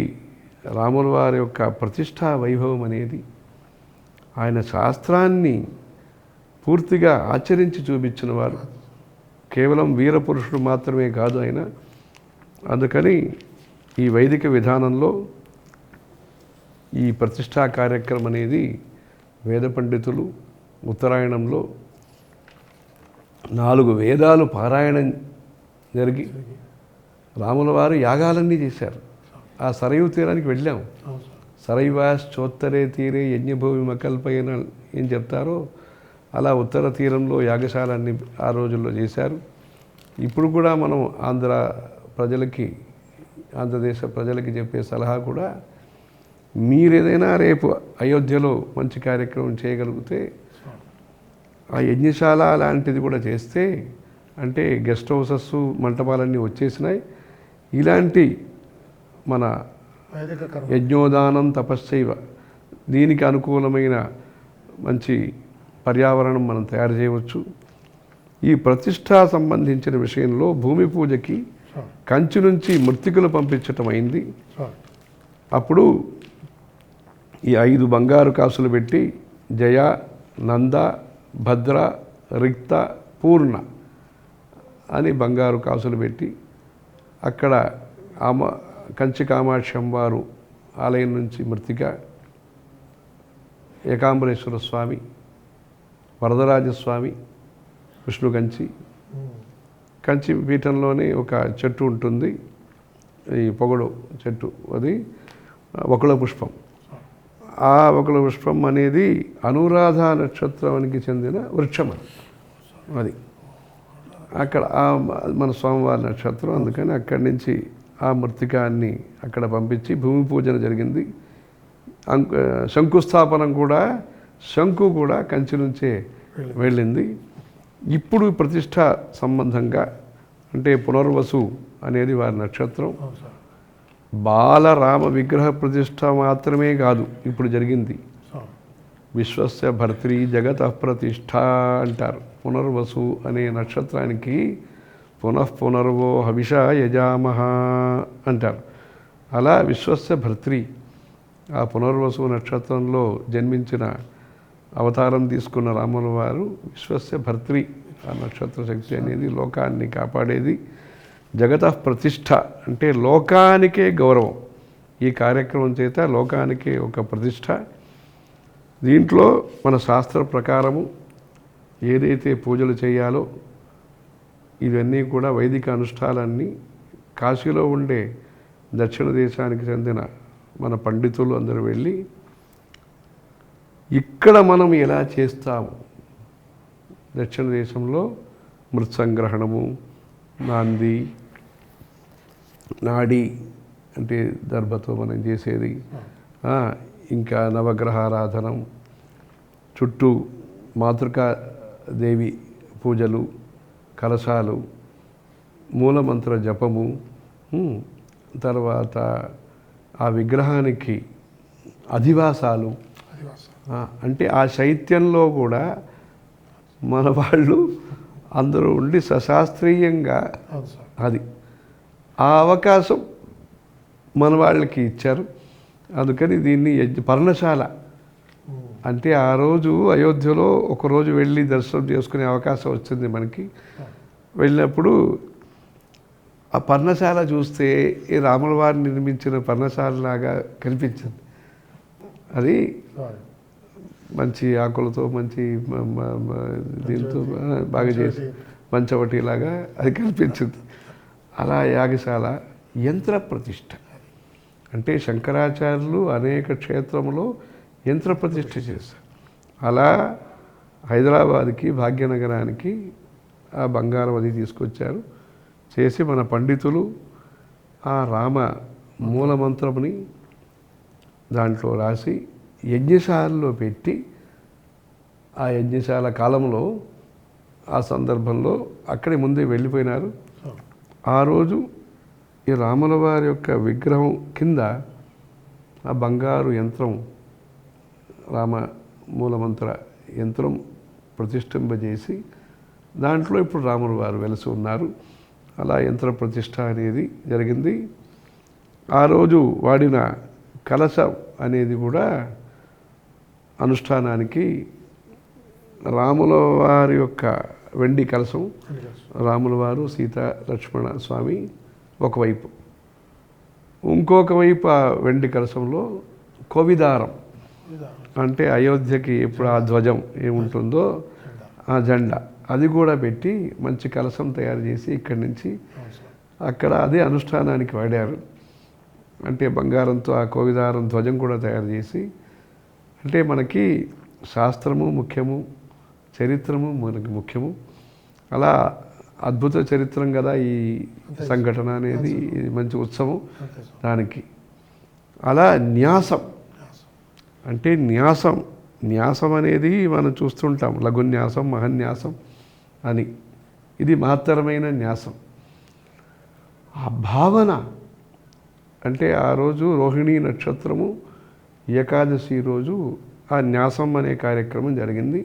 రాముల వారి యొక్క ప్రతిష్టా వైభవం అనేది ఆయన శాస్త్రాన్ని పూర్తిగా ఆచరించి చూపించిన వారు. కేవలం వీరపురుషుడు మాత్రమే కాదు ఆయన. అందుకని ఈ వైదిక విధానంలో ఈ ప్రతిష్టా కార్యక్రమం అనేది వేద పండితులు ఉత్తరాయణంలో 4 వేదాలు పారాయణం జరిగి రాముల వారు యాగాలన్నీ చేశారు. ఆ సరయు తీరానికి వెళ్ళాం. సరైవాశ్చోత్తరే తీరే యజ్ఞభూమి మకల్పైన ఏం చెప్తారో అలా ఉత్తర తీరంలో యాగశాలన్నీ ఆ రోజుల్లో చేశారు. ఇప్పుడు కూడా మనం ఆంధ్రదేశ ప్రజలకి చెప్పే సలహా కూడా, మీరేదైనా రేపు అయోధ్యలో మంచి కార్యక్రమం చేయగలిగితే ఆ యజ్ఞశాల లాంటిది కూడా చేస్తే, అంటే గెస్ట్ హౌసెస్ మంటపాలన్నీ వచ్చేసినాయి. ఇలాంటి మన యజ్ఞోదానం తపశ్చైవ దీనికి అనుకూలమైన మంచి పర్యావరణం మనం తయారు చేయవచ్చు. ఈ ప్రతిష్టా సంబంధించిన విషయంలో భూమి పూజకి కంచి నుంచి మృత్తికలు పంపించటం అయింది. అప్పుడు ఈ 5 బంగారు కాసులు పెట్టి జయ, నంద, భద్ర, రిక్త, పూర్ణ అని బంగారు కాసులు పెట్టి అక్కడ కంచి కామాక్షి అమ్మవారు ఆలయం నుంచి మృత్తిక, ఏకాంబరేశ్వర స్వామి, వరదరాజస్వామి, విష్ణు కంచి పీఠంలోనే ఒక చెట్టు ఉంటుంది, ఈ పొగడు చెట్టు, అది వకుళ పుష్పం. ఆ వకుళ పుష్పం అనేది అనురాధ నక్షత్రానికి చెందిన వృక్షం. అది అక్కడ మన స్వామివారి నక్షత్రం. అందుకని అక్కడి నుంచి ఆ మృత్తికాన్ని అక్కడ పంపించి భూమి పూజన జరిగింది. శంకుస్థాపనం కూడా, శంకు కూడా కంచి నుంచే వెళ్ళింది. ఇప్పుడు ప్రతిష్ట సంబంధంగా అంటే పునర్వసు అనేది వారి నక్షత్రం. బాలరామ విగ్రహ ప్రతిష్ట మాత్రమే కాదు ఇప్పుడు జరిగింది, విశ్వస్య భర్తృ జగత ప్రతిష్ట అంటారు. పునర్వసు అనే నక్షత్రానికి పునర్వో హవిష యజామహ అంటారు. అలా విశ్వస్య భర్తృ ఆ పునర్వసు నక్షత్రంలో జన్మించిన అవతారం తీసుకున్న రాముల వారు విశ్వస్య భర్తృ. ఆ నక్షత్ర శక్తి అనేది లోకాన్ని కాపాడేది. జగత ప్రతిష్ట అంటే లోకానికే గౌరవం. ఈ కార్యక్రమం చేత లోకానికే ఒక ప్రతిష్ట. దీంట్లో మన శాస్త్ర ప్రకారము ఏదైతే పూజలు చేయాలో ఇవన్నీ కూడా వైదిక అనుష్ఠానాన్ని కాశీలో ఉండే దక్షిణ దేశానికి చెందిన మన పండితులు అందరూ వెళ్ళి ఇక్కడ మనం ఎలా చేస్తాము, దక్షిణ దేశంలో మృత్సంగ్రహణము, నాడి అంటే దర్భతో మనం చేసేది, ఇంకా నవగ్రహారాధనం, చుట్టూ మాతృకాదేవి పూజలు, కలశాలు, మూలమంత్ర జపము, తర్వాత ఆ విగ్రహానికి అధివాసాలు. అంటే ఆ శైత్యంలో కూడా మన వాళ్ళు అందరూ ఉండి సశాస్త్రీయంగా అది ఆ అవకాశం మన వాళ్ళకి ఇచ్చారు. అందుకని దీన్ని పర్ణశాల అంటే ఆ రోజు అయోధ్యలో ఒకరోజు వెళ్ళి దర్శనం చేసుకునే అవకాశం వచ్చింది మనకి. వెళ్ళినప్పుడు ఆ పర్ణశాల చూస్తే ఈ రాముల వారిని నిర్మించిన పర్ణశాలలాగా కనిపించింది. అది మంచి ఆకులతో మంచి దీంతో బాగా చేసి మంచవటిలాగా అది కనిపించింది. అలా యాగశాల యంత్ర ప్రతిష్ఠ అంటే శంకరాచార్యులు అనేక క్షేత్రంలో యంత్ర ప్రతిష్ఠ చేశారు. అలా హైదరాబాద్కి భాగ్యనగరానికి ఆ బంగారం అది తీసుకొచ్చారు. చేసి మన పండితులు ఆ రామ మూలమంత్రముని దాంట్లో రాసి యజ్ఞశాలలో పెట్టి ఆ యజ్ఞశాల కాలంలో ఆ సందర్భంలో అక్కడి ముందే వెళ్ళిపోయినారు. ఆ రోజు ఈ రాముల వారి యొక్క విగ్రహం కింద ఆ బంగారు యంత్రం రామ మూలమంత్ర యంత్రం ప్రతిష్ఠింపజేసి దాంట్లో ఇప్పుడు రాముల వారు వెలసి ఉన్నారు. అలా యంత్ర ప్రతిష్ఠ అనేది జరిగింది. ఆ రోజు వాడిన కలశం అనేది కూడా అనుష్ఠానానికి రాముల వారి యొక్క వెండి కలశం, రాముల వారు సీత లక్ష్మణ స్వామి ఒకవైపు, ఇంకొక వైపు ఆ వెండి కలశంలో కోవిదారం అంటే అయోధ్యకి ఇప్పుడు ఆ ధ్వజం ఏముంటుందో ఆ జెండా అది కూడా పెట్టి మంచి కలశం తయారు చేసి ఇక్కడి నుంచి అక్కడ అదే అనుష్ఠానానికి వాడారు. అంటే బంగారంతో ఆ కోవిదారం ధ్వజం కూడా తయారు చేసి, అంటే మనకి శాస్త్రము ముఖ్యము, చరిత్రము మనకి ముఖ్యము. అలా అద్భుత చరిత్రం కదా ఈ సంఘటన అనేది, ఇది మంచి ఉత్సవం దానికి. అలా న్యాసం అంటే న్యాసం అనేది మనం చూస్తుంటాం, లఘున్యాసం మహన్యాసం అని. ఇది మహత్తరమైన న్యాసం. ఆ భావన అంటే ఆ రోజు రోహిణీ నక్షత్రము ఏకాదశి రోజు ఆ న్యాసం అనే కార్యక్రమం జరిగింది.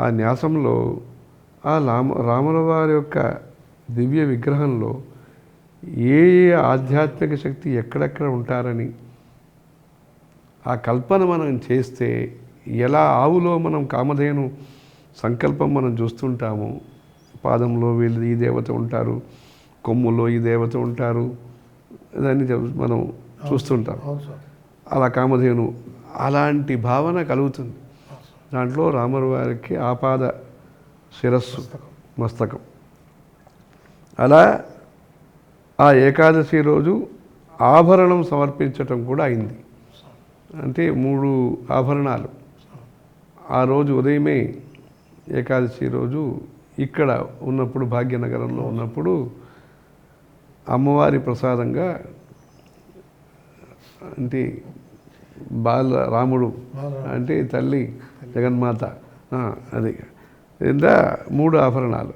ఆ న్యాసంలో ఆ రాముల వారి యొక్క దివ్య విగ్రహంలో ఏ ఆధ్యాత్మిక శక్తి ఎక్కడెక్కడ ఉంటారని ఆ కల్పన మనం చేస్తే, ఎలా ఆవులో మనం కామధేను సంకల్పం మనం చూస్తుంటాము, పాదంలో వీళ్ళు ఈ దేవత ఉంటారు, కొమ్ములో ఈ దేవత ఉంటారు, దాన్ని మనం చూస్తుంటాం. అలా కామధేను అలాంటి భావన కలుగుతుంది. దాంట్లో రాముల వారికి ఆపాద శిరస్సు మస్తకం. అలా ఆ ఏకాదశి రోజు ఆభరణం సమర్పించటం కూడా అయింది. అంటే 3 ఆభరణాలు ఆ రోజు ఉదయమే ఏకాదశి రోజు ఇక్కడ ఉన్నప్పుడు భాగ్యనగరంలో ఉన్నప్పుడు అమ్మవారి ప్రసాదంగా అంటే రాముడు అంటే తల్లి జగన్మాత అది ఇంత 3 ఆభరణాలు,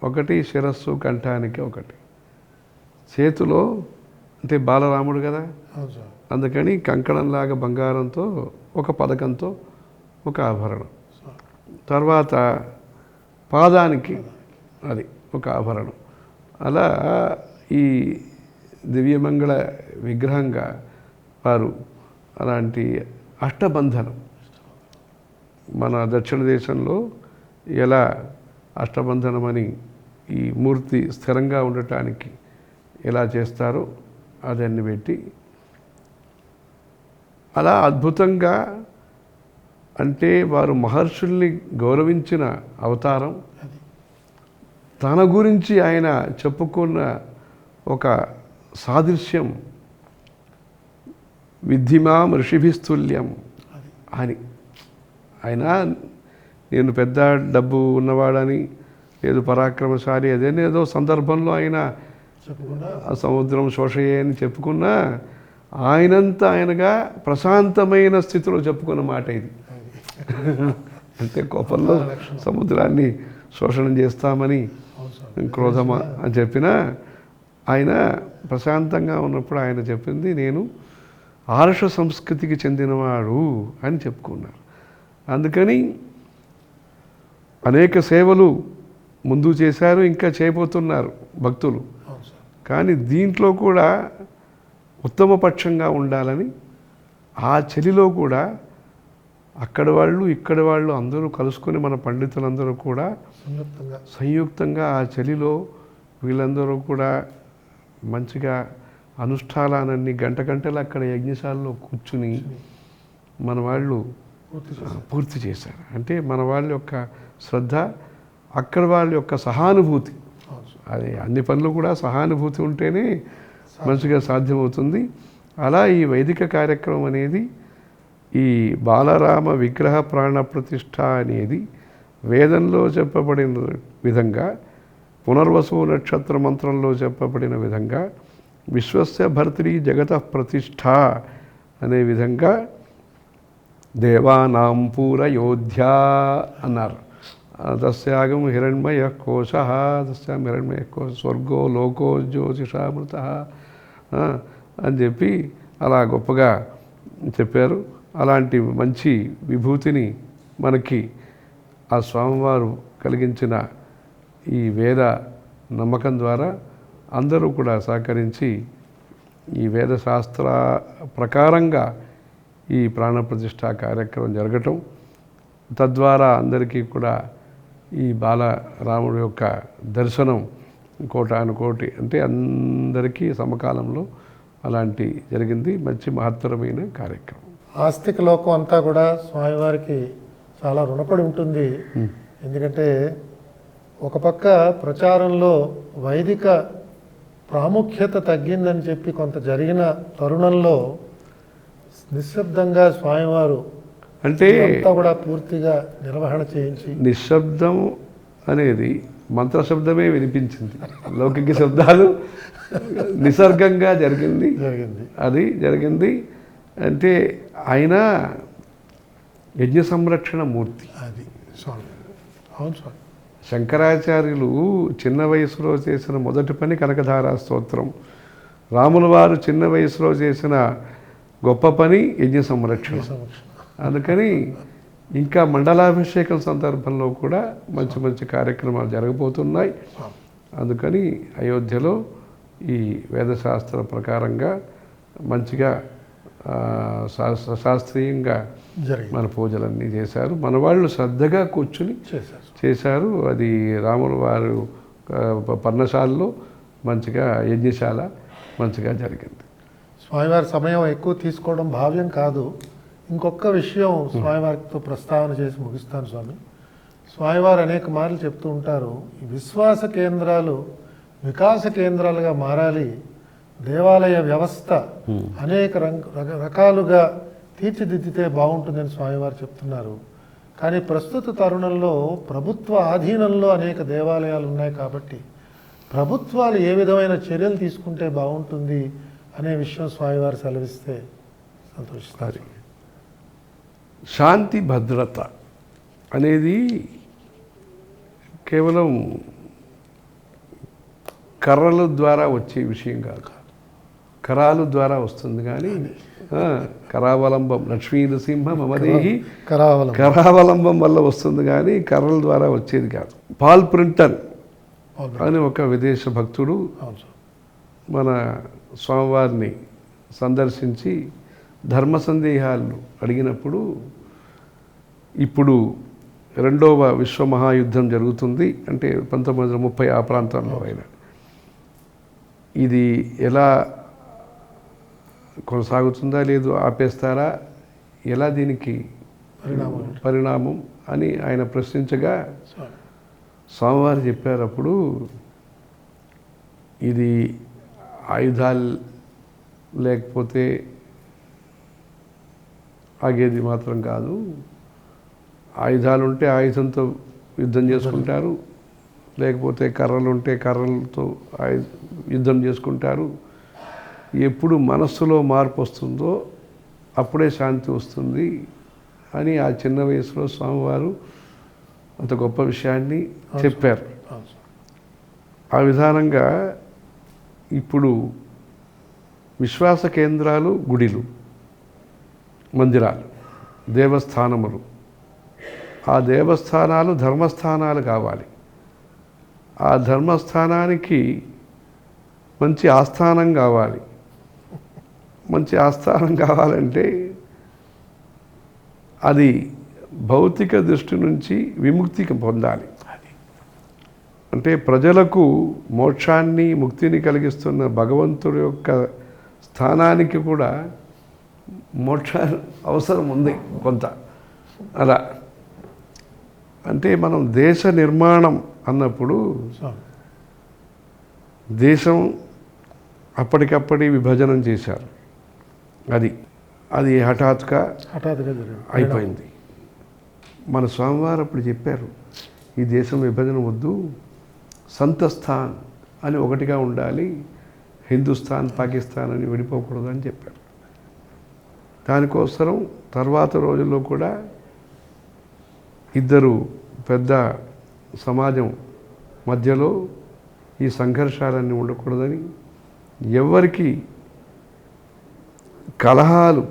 ఒకటి శిరస్సు కంఠానికి, ఒకటి చేతిలో అంటే బాలరాముడు కదా, అందుకని కంకణంలాగా బంగారంతో ఒక పథకంతో ఒక ఆభరణం, తర్వాత పాదానికి అది ఒక ఆభరణం. అలా ఈ దివ్యమంగళ విగ్రహంగా వారు అలాంటి అష్టబంధనం, మన దక్షిణ దేశంలో ఎలా అష్టబంధనం అని ఈ మూర్తి స్థిరంగా ఉండటానికి ఎలా చేస్తారో అదన్ని పెట్టి అలా అద్భుతంగా, అంటే వారు మహర్షుల్ని గౌరవించిన అవతారం. తన గురించి ఆయన చెప్పుకున్న ఒక సాదృశ్యం విద్ధిమాం ఋషిభిస్తుల్యం అని. ఆయన నేను పెద్ద డబ్బు ఉన్నవాడని, లేదు పరాక్రమశాలి అదేనేదో సందర్భంలో ఆయన సముద్రం శోషయే అని చెప్పుకున్నా, ఆయనంతా ఆయనగా ప్రశాంతమైన స్థితిలో చెప్పుకున్న మాట ఇది. అంటే కోపంలో సముద్రాన్ని శోషణం చేస్తామని క్రోధమా అని చెప్పినా ఆయన ప్రశాంతంగా ఉన్నప్పుడు ఆయన చెప్పింది నేను ఆర్ష సంస్కృతికి చెందినవాడు అని చెప్పుకున్నారు. అందుకని అనేక సేవలు ముందు చేశారు, ఇంకా చేయబోతున్నారు భక్తులు. కానీ దీంట్లో కూడా ఉత్తమ పక్షంగా ఉండాలని ఆ చలిలో కూడా అక్కడ వాళ్ళు ఇక్కడ వాళ్ళు అందరూ కలుసుకొని మన పండితులందరూ కూడా సంయుక్తంగా ఆ చలిలో వీళ్ళందరూ కూడా మంచిగా అనుష్ఠానాలన్నీ గంటలు అక్కడ యజ్ఞశాలలో కూర్చుని మన వాళ్ళు పూర్తి చేశారు. అంటే మన వాళ్ళ యొక్క శ్రద్ధ, అక్కడ వాళ్ళ యొక్క సహానుభూతి, అది అన్ని పనులు కూడా సహానుభూతి ఉంటేనే మంచిగా సాధ్యమవుతుంది. అలా ఈ వైదిక కార్యక్రమం అనేది ఈ బాలరామ విగ్రహ ప్రాణ ప్రతిష్ఠ అనేది వేదంలో చెప్పబడిన విధంగా, పునర్వసు నక్షత్ర మంత్రంలో చెప్పబడిన విధంగా, విశ్వస్య భర్తృ జగత ప్రతిష్ఠ అనే విధంగా దేవానాం పూరయోధ్య అన్నారు. తస్యాగం హిరణ్మయ కోశ, తస్యాం హిరణ్మయ కోశ స్వర్గో లోకో జ్యోతిషామృత అని చెప్పి అలా గొప్పగా చెప్పారు. అలాంటి మంచి విభూతిని మనకి ఆ స్వామివారు కలిగించిన ఈ వేద నమ్మకం ద్వారా అందరూ కూడా సహకరించి ఈ వేదశాస్త్ర ప్రకారంగా ఈ ప్రాణప్రతిష్ఠ కార్యక్రమం జరగటం, తద్వారా అందరికీ కూడా ఈ బాలరాముడి యొక్క దర్శనం కోటానుకోటి, అంటే అందరికీ సమకాలంలో అలాంటి జరిగింది. మంచి మహత్తరమైన కార్యక్రమం. ఆస్తిక లోకం అంతా కూడా స్వామివారికి చాలా రుణపడి ఉంటుంది. ఎందుకంటే ఒక పక్క ప్రచారంలో వైదిక ప్రాముఖ్యత తగ్గిందని చెప్పి కొంత జరిగిన తరుణంలో నిశ్శబ్దంగా స్వామివారు అంటే అంతా కూడా పూర్తిగా నిర్వహణ చేయించి, నిశ్శబ్దం అనేది మంత్రశబ్దమే వినిపించింది. లౌకిక శబ్దాలు నిసర్గంగా జరిగింది. అది జరిగింది. అంటే ఆయన యజ్ఞ సంరక్షణ మూర్తి. అది స్వామి. అవును స్వామి. శంకరాచార్యులు చిన్న వయసులో చేసిన మొదటి పని కనకధారా స్తోత్రం. రాముల వారు చిన్న వయసులో చేసిన గొప్ప పని యజ్ఞ సంరక్షణ. అందుకని ఇంకా మండలాభిషేకం సందర్భంలో కూడా మంచి మంచి కార్యక్రమాలు జరగబోతున్నాయి. అందుకని అయోధ్యలో ఈ వేదశాస్త్ర ప్రకారంగా మంచిగా శాస్త్రీయంగా మన పూజలన్నీ చేశారు. మన వాళ్ళు శ్రద్ధగా కూర్చుని చేశారు. అది రాముల వారు పర్ణశాలలో మంచిగా యజ్ఞశాల మంచిగా జరిగింది. స్వామివారి సమయం ఎక్కువ తీసుకోవడం భావ్యం కాదు. ఇంకొక విషయం స్వామివారితో ప్రస్తావన చేసి ముగిస్తాను స్వామి. స్వామివారు అనేక మార్లు చెప్తూ ఉంటారు, ఈ విశ్వాస కేంద్రాలు వికాస కేంద్రాలుగా మారాలి, దేవాలయ వ్యవస్థ అనేక రకాలుగా తీర్చిదిద్దితే బాగుంటుందని స్వామివారు చెప్తున్నారు. కానీ ప్రస్తుత తరుణంలో ప్రభుత్వ ఆధీనంలో అనేక దేవాలయాలు ఉన్నాయి కాబట్టి ప్రభుత్వాలు ఏ విధమైన చర్యలు తీసుకుంటే బాగుంటుంది అనే విషయం స్వామివారు సెలవిస్తే సంతోషిస్తారు. శాంతి భద్రత అనేది కేవలం కర్రల ద్వారా వచ్చే విషయం కాదు, కరాలు ద్వారా వస్తుంది. కానీ కరావలంబం లక్ష్మీ నృసింహ మమదేహి కరావలంబం వల్ల వస్తుంది, కానీ కర్రల ద్వారా వచ్చేది కాదు. పాల్ ప్రింటన్ అని ఒక విదేశ భక్తుడు మన స్వామివారిని సందర్శించి ధర్మ సందేహాలు అడిగినప్పుడు, ఇప్పుడు రెండవ విశ్వమహాయుద్ధం జరుగుతుంది అంటే 1930 ఆ ప్రాంతంలో అయినా, ఇది ఎలా కొనసాగుతుందా లేదు ఆపేస్తారా, ఎలా దీనికి పరిణామం అని ఆయన ప్రశ్నించగా స్వామివారు చెప్పారు, అప్పుడు ఇది ఆయుధాలు లేకపోతే ఆగేది మాత్రం కాదు, ఆయుధాలు ఉంటే ఆయుధంతో యుద్ధం చేసుకుంటారు, లేకపోతే కర్రలు ఉంటే కర్రలతో యుద్ధం చేసుకుంటారు. ఎప్పుడు మనస్సులో మార్పు వస్తుందో అప్పుడే శాంతి వస్తుంది అని ఆ చిన్న వయసులో స్వామివారు అంత గొప్ప విషయాన్ని చెప్పారు. అవును సార్. ఆ విధానంగా ఇప్పుడు విశ్వాస కేంద్రాలు, గుడిలు, మందిరాలు, దేవస్థానములు, ఆ దేవస్థానాలు ధర్మస్థానాలు కావాలి. ఆ ధర్మస్థానానికి మంచి ఆస్థానం కావాలి. మంచి ఆస్థానం కావాలంటే అది భౌతిక దృష్టి నుంచి విముక్తికి పొందాలి. అంటే ప్రజలకు మోక్షాన్ని, ముక్తిని కలిగిస్తున్న భగవంతుడి యొక్క స్థానానికి కూడా మోక్ష అవసరం ఉంది కొంత. అలా అంటే మనం దేశ నిర్మాణం అన్నప్పుడు దేశం అప్పటికప్పటి విభజనం చేశారు. అది హఠాత్తుగా అయిపోయింది. మన స్వామివారు అప్పుడు చెప్పారు, ఈ దేశం విభజన వద్దు, సంతస్థాన్ అని ఒకటిగా ఉండాలి, హిందుస్థాన్ పాకిస్తాన్ అని విడిపోకూడదని చెప్పారు. దానికోసం తర్వాత రోజుల్లో కూడా ఇద్దరు పెద్ద సమాజం మధ్యలో ఈ సంఘర్షాలన్నీ ఉండకూడదని, ఎవరికి కలహాలు,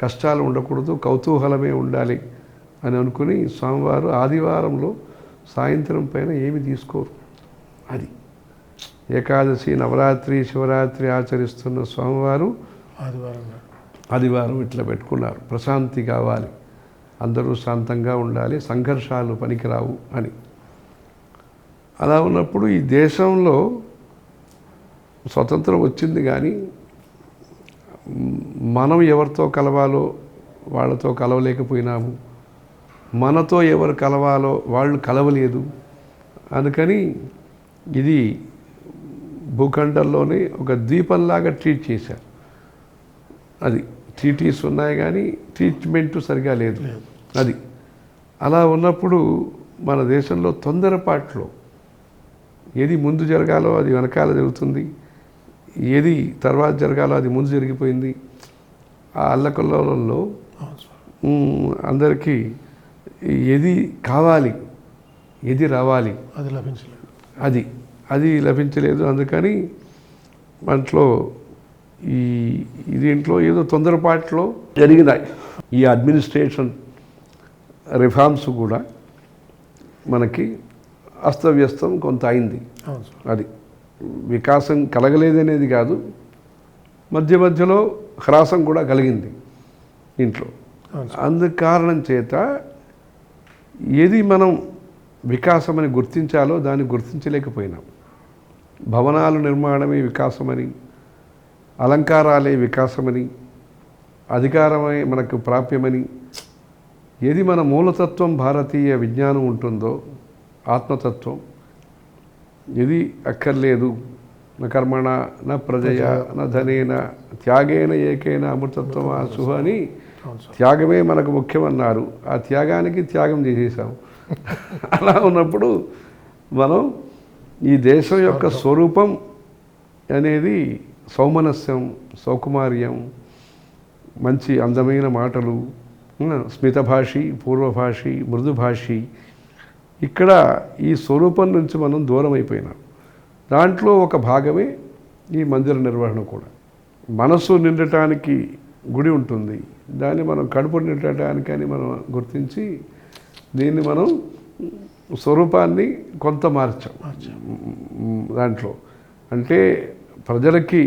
కష్టాలు ఉండకూడదు, కౌతూహలమే ఉండాలి అని అనుకుని స్వామివారు ఆదివారంలో సాయంత్రం పైన ఏమి తీసుకోరు. అది ఏకాదశి, నవరాత్రి, శివరాత్రి ఆచరిస్తున్న స్వామివారు ఆదివారం ఇట్లా పెట్టుకున్నారు. ప్రశాంతి కావాలి, అందరూ శాంతంగా ఉండాలి, సంఘర్షాలు పనికిరావు అని. అలా ఉన్నప్పుడు ఈ దేశంలో స్వతంత్రం వచ్చింది, కానీ మనం ఎవరితో కలవాలో వాళ్ళతో కలవలేకపోయినాము, మనతో ఎవరు కలవాలో వాళ్ళు కలవలేదు. అందుకని ఇది భూఖండంలోనే ఒక ద్వీపంలాగా ట్రీట్ చేశారు. అది ట్రీటీస్ ఉన్నాయి కానీ ట్రీట్మెంటు సరిగా లేదు. అది అలా ఉన్నప్పుడు మన దేశంలో తొందరపాట్లో ఏది ముందు జరగాలో అది వెనకాల జరుగుతుంది, ఏది తర్వాత జరగాలో అది ముందు జరిగిపోయింది. ఆ అల్లకల్లోలంలో అందరికీ ఏది కావాలి, ఏది రావాలి, అది లభించలేదు. అందుకని దాంట్లో దీంట్లో ఏదో తొందరపాట్లో జరిగినాయి. ఈ అడ్మినిస్ట్రేషన్ రిఫార్మ్స్ కూడా మనకి అస్తవ్యస్తం కొంత అయింది. అది వికాసం కలగలేదనేది కాదు, మధ్య మధ్యలో హ్రాసం కూడా కలిగింది ఇంట్లో. అందు కారణం చేత ఏది మనం వికాసమని గుర్తించాలో దాన్ని గుర్తించలేకపోయినాం. భవనాలు నిర్మాణమే వికాసమని, అలంకారాలే వికాసమని, అధికారమే మనకు ప్రాప్యమని, ఏది మన మూలతత్వం భారతీయ విజ్ఞానం ఉంటుందో ఆత్మతత్వం, ఇది అక్కర్లేదు. న కర్మణ న ప్రజయ న ధనేన త్యాగేన ఏకైన అమృతత్వం ఆశుహ అని త్యాగమే మనకు ముఖ్యమన్నారు. ఆ త్యాగానికి త్యాగం చేసేసాం. అలా ఉన్నప్పుడు మనం ఈ దేశం యొక్క స్వరూపం అనేది సౌమనస్యం, సౌకుమార్యం, మంచి అందమైన మాటలు, స్మితభాషి, పూర్వభాషి, మృదుభాషి. ఇక్కడ ఈ స్వరూపం నుంచి మనం దూరం అయిపోయినాం. దాంట్లో ఒక భాగమే ఈ మందిర నిర్వహణ కూడా. మనసు నిండటానికి గుడి ఉంటుంది, దాన్ని మనం కడుపు నిండటానికని మనం గుర్తించి దీన్ని మనం స్వరూపాన్ని కొంత మార్చాం దాంట్లో. అంటే ప్రజలకి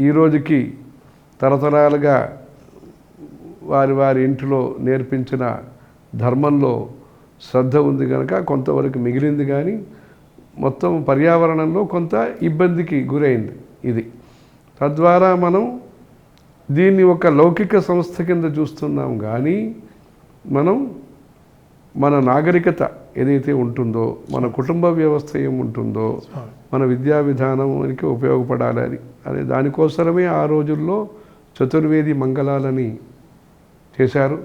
ఈ రోజుకి తరతరాలుగా వారి వారి ఇంటిలో నేర్పించిన ధర్మంలో శ్రద్ధ ఉంది కనుక కొంతవరకు మిగిలింది, కానీ మొత్తం పర్యావరణంలో కొంత ఇబ్బందికి గురైంది ఇది. తద్వారా మనం దీన్ని ఒక లౌకిక సంస్థ కింద చూస్తున్నాం, కానీ మనం మన నాగరికత ఏదైతే ఉంటుందో, మన కుటుంబ వ్యవస్థ ఏముంటుందో, మన విద్యా విధానానికి ఉపయోగపడాలి అనే దానికోసమే ఆ రోజుల్లో చతుర్వేది మంగళాలని చేశారు,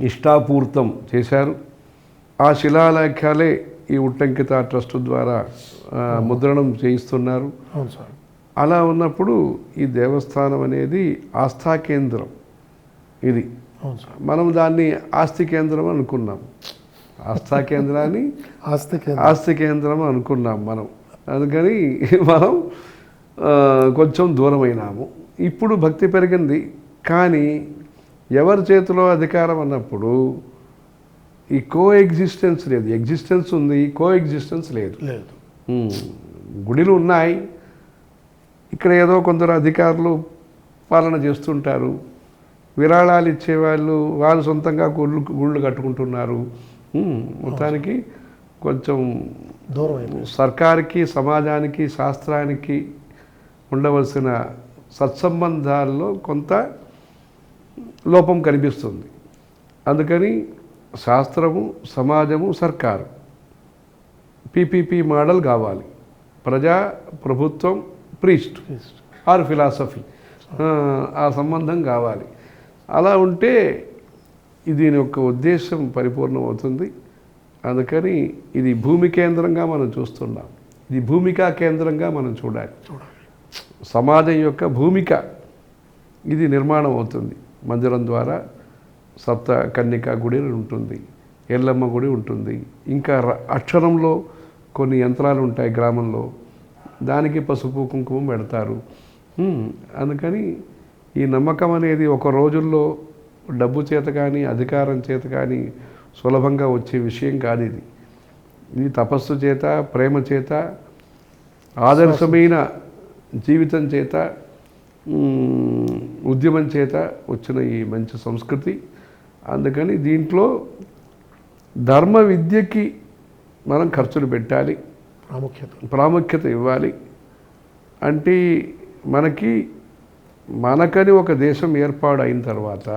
ఇష్టాపూర్తం చేశారు. ఆ శిలాలేఖ్యాలే ఈ ఉట్టంకిత ట్రస్ట్ ద్వారా ముద్రణం చేయిస్తున్నారు. అలా ఉన్నప్పుడు ఈ దేవస్థానం అనేది ఆస్థా కేంద్రం. ఇది అవును సార్. మనం దాన్ని ఆస్తి కేంద్రం అనుకున్నాం. ఆస్థా కేంద్రాన్ని ఆస్తి కేంద్రం అనుకున్నాం మనం. అందుకని మనం కొంచెం దూరమైనాము. ఇప్పుడు భక్తి పెరిగింది, కానీ ఎవరి చేతిలో అధికారం అన్నప్పుడు ఈ కో ఎగ్జిస్టెన్స్ లేదు. ఎగ్జిస్టెన్స్ ఉంది, కో ఎగ్జిస్టెన్స్ లేదు. గుడిలు ఉన్నాయి, ఇక్కడ ఏదో కొందరు అధికారులు పాలన చేస్తుంటారు, విరాళాలు ఇచ్చేవాళ్ళు వాళ్ళు సొంతంగా గుళ్ళు కట్టుకుంటున్నారు. మొత్తానికి కొంచెం దూరం సర్కారుకి, సమాజానికి, శాస్త్రానికి ఉండవలసిన సత్సంబంధాల్లో కొంత లోపం కనిపిస్తుంది. అందుకని శాస్త్రము, సమాజము, సర్కారు పీపీపీ మోడల్ కావాలి. ప్రజా ప్రభుత్వం, ప్రీస్ట్ ఆర్ ఫిలాసఫీ, ఆ సంబంధం కావాలి. అలా ఉంటే దీని యొక్క ఉద్దేశం పరిపూర్ణం అవుతుంది. అందుకని ఇది భూమి కేంద్రంగా మనం చూస్తున్నాం. ఇది భూమికా కేంద్రంగా మనం చూడాలి. సమాజం యొక్క భూమిక ఇది నిర్మాణం అవుతుంది. మందిరం ద్వారా సప్త కన్యకా గుడి ఉంటుంది, ఎల్లమ్మ గుడి ఉంటుంది, ఇంకా అక్షరంలో కొన్ని యంత్రాలు ఉంటాయి గ్రామంలో, దానికి పసుపు కుంకుమ పెడతారు. అందుకని ఈ నమ్మకం అనేది ఒక రోజుల్లో డబ్బు చేత కానీ అధికారం చేత కానీ సులభంగా వచ్చే విషయం కాదు. ఇది తపస్సు చేత, ప్రేమ చేత, ఆదర్శమైన జీవితం చేత, ఉద్యమం చేత వచ్చిన ఈ మంచి సంస్కృతి. అందుకని దీంట్లో ధర్మ విద్యకి మనం ఖర్చులు పెట్టాలి, ప్రాముఖ్యత ఇవ్వాలి. అంటే మనకని ఒక దేశం ఏర్పాటు అయిన తర్వాత